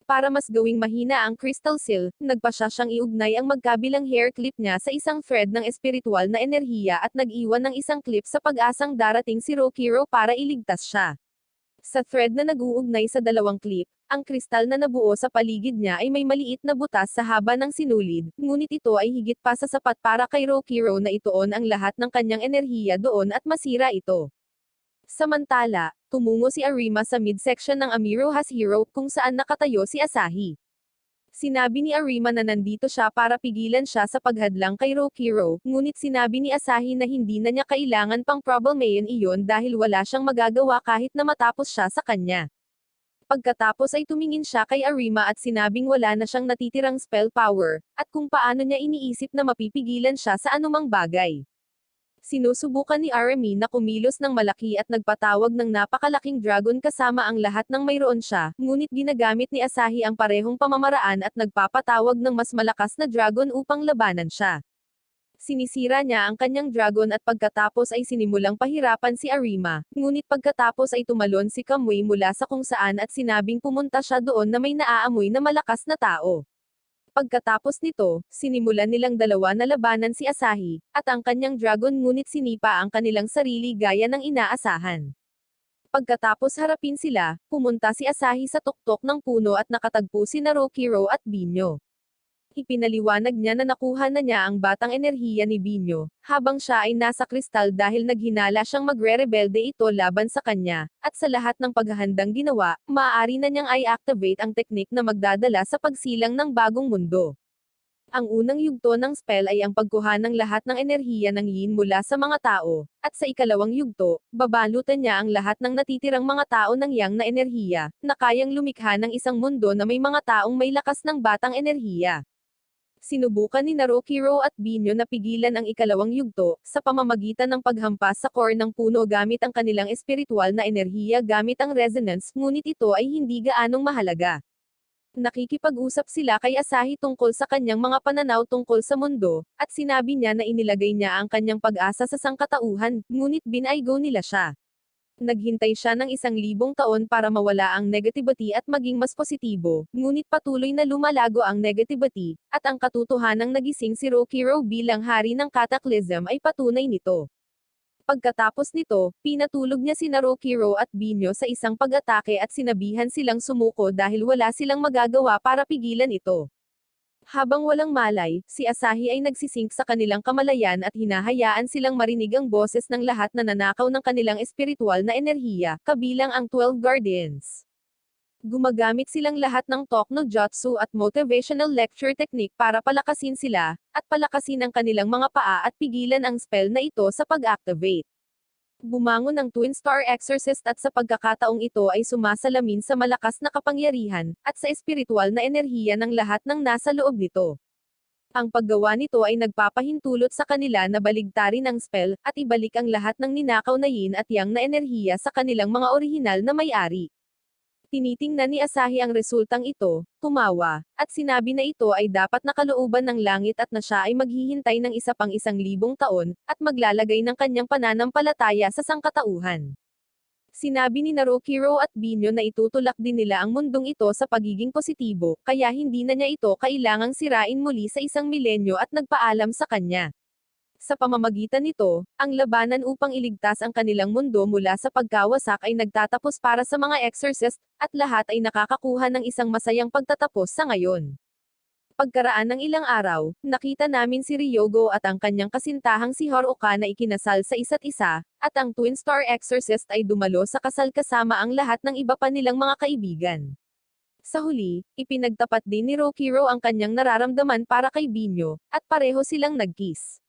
Para mas gawing mahina ang crystal seal, nagpasya siyang iugnay ang magkabilang hair clip niya sa isang thread ng espiritual na enerhiya at nag-iwan ng isang clip sa pag-asang darating si Rokiro para iligtas siya. Sa thread na nag-uugnay sa dalawang clip, ang kristal na nabuo sa paligid niya ay may maliit na butas sa haba ng sinulid, ngunit ito ay higit pa sa sapat para kay Rokiro na ituon ang lahat ng kanyang enerhiya doon at masira ito. Samantala, tumungo si Arima sa midsection ng Amiroha's Hero kung saan nakatayo si Asahi. Sinabi ni Arima na nandito siya para pigilan siya sa paghadlang kay Rokiro, ngunit sinabi ni Asahi na hindi na niya kailangan pang problemahin iyon dahil wala siyang magagawa kahit na matapos siya sa kanya. Pagkatapos ay tumingin siya kay Arima at sinabing wala na siyang natitirang spell power, at kung paano niya iniisip na mapipigilan siya sa anumang bagay. Sinusubukan ni Arami na kumilos ng malaki at nagpatawag ng napakalaking dragon kasama ang lahat ng mayroon siya, ngunit ginagamit ni Asahi ang parehong pamamaraan at nagpapatawag ng mas malakas na dragon upang labanan siya. Sinisira niya ang kanyang dragon at pagkatapos ay sinimulang pahirapan si Arima, ngunit pagkatapos ay tumalon si Kamui mula sa kung saan at sinabing pumunta siya doon na may naaamoy na malakas na tao. Pagkatapos nito, sinimulan nilang dalawa na labanan si Asahi, at ang kanyang dragon ngunit sinipa ang kanilang sarili gaya ng inaasahan. Pagkatapos harapin sila, pumunta si Asahi sa tuktok ng puno at nakatagpo sina Rokiro at Binyo. Ipinaliwanag niya na nakuha na niya ang batang enerhiya ni Binyo, habang siya ay nasa kristal dahil naghinala siyang magre-rebelde ito laban sa kanya, at sa lahat ng paghahandang ginawa, maaari na niyang i-activate ang teknik na magdadala sa pagsilang ng bagong mundo. Ang unang yugto ng spell ay ang pagkuha ng lahat ng enerhiya ng yin mula sa mga tao, at sa ikalawang yugto, babalutan niya ang lahat ng natitirang mga tao ng yang na enerhiya, na kayang lumikha ng isang mundo na may mga taong may lakas ng batang enerhiya. Sinubukan ni Rokiro at Binyo na pigilan ang ikalawang yugto, sa pamamagitan ng paghampas sa core ng puno gamit ang kanilang espiritual na enerhiya gamit ang resonance, ngunit ito ay hindi gaanong mahalaga. Nakikipag-usap sila kay Asahi tungkol sa kanyang mga pananaw tungkol sa mundo, at sinabi niya na inilagay niya ang kanyang pag-asa sa sangkatauhan, ngunit binaygo nila siya. Naghintay siya ng 1,000 taon para mawala ang negativity at maging mas positibo, ngunit patuloy na lumalago ang negativity, at ang katotohanang nagising si Rokiro bilang hari ng Cataclysm ay patunay nito. Pagkatapos nito, pinatulog niya sina Rokiro at Binyo sa isang pag-atake at sinabihan silang sumuko dahil wala silang magagawa para pigilan ito. Habang walang malay, si Asahi ay nagsisink sa kanilang kamalayan at hinahayaan silang marinig ang boses ng lahat na nanakaw ng kanilang espiritual na enerhiya, kabilang ang 12 Guardians. Gumagamit silang lahat ng talk no jutsu at motivational lecture technique para palakasin sila, at palakasin ang kanilang mga paa at pigilan ang spell na ito sa pag-activate. Bumangon ang Twin Star Exorcist at sa pagkakataong ito ay sumasalamin sa malakas na kapangyarihan, at sa espiritual na enerhiya ng lahat ng nasa loob nito. Ang paggawa nito ay nagpapahintulot sa kanila na baligtarin ang spell, at ibalik ang lahat ng ninakaw na yin at yang na enerhiya sa kanilang mga orihinal na may-ari. Tinitingnan ni Asahi ang resultang ito, tumawa, at sinabi na ito ay dapat nakalooban ng langit at na siya ay maghihintay ng isa pang 1,000 taon, at maglalagay ng kanyang pananampalataya sa sangkatauhan. Sinabi ni Narukiro at Binyo na itutulak din nila ang mundong ito sa pagiging positibo, kaya hindi na niya ito kailangang sirain muli sa 1,000 at nagpaalam sa kanya. Sa pamamagitan nito, ang labanan upang iligtas ang kanilang mundo mula sa pagkawasak ay nagtatapos para sa mga exorcist, at lahat ay nakakakuha ng isang masayang pagtatapos sa ngayon. Pagkaraan ng ilang araw, nakita namin si Ryogo at ang kanyang kasintahang si Haruka na ikinasal sa isa't isa, at ang Twin Star Exorcist ay dumalo sa kasal kasama ang lahat ng iba pa nilang mga kaibigan. Sa huli, ipinagtapat din ni Rokiro ang kanyang nararamdaman para kay Binyo, at pareho silang nag-kiss.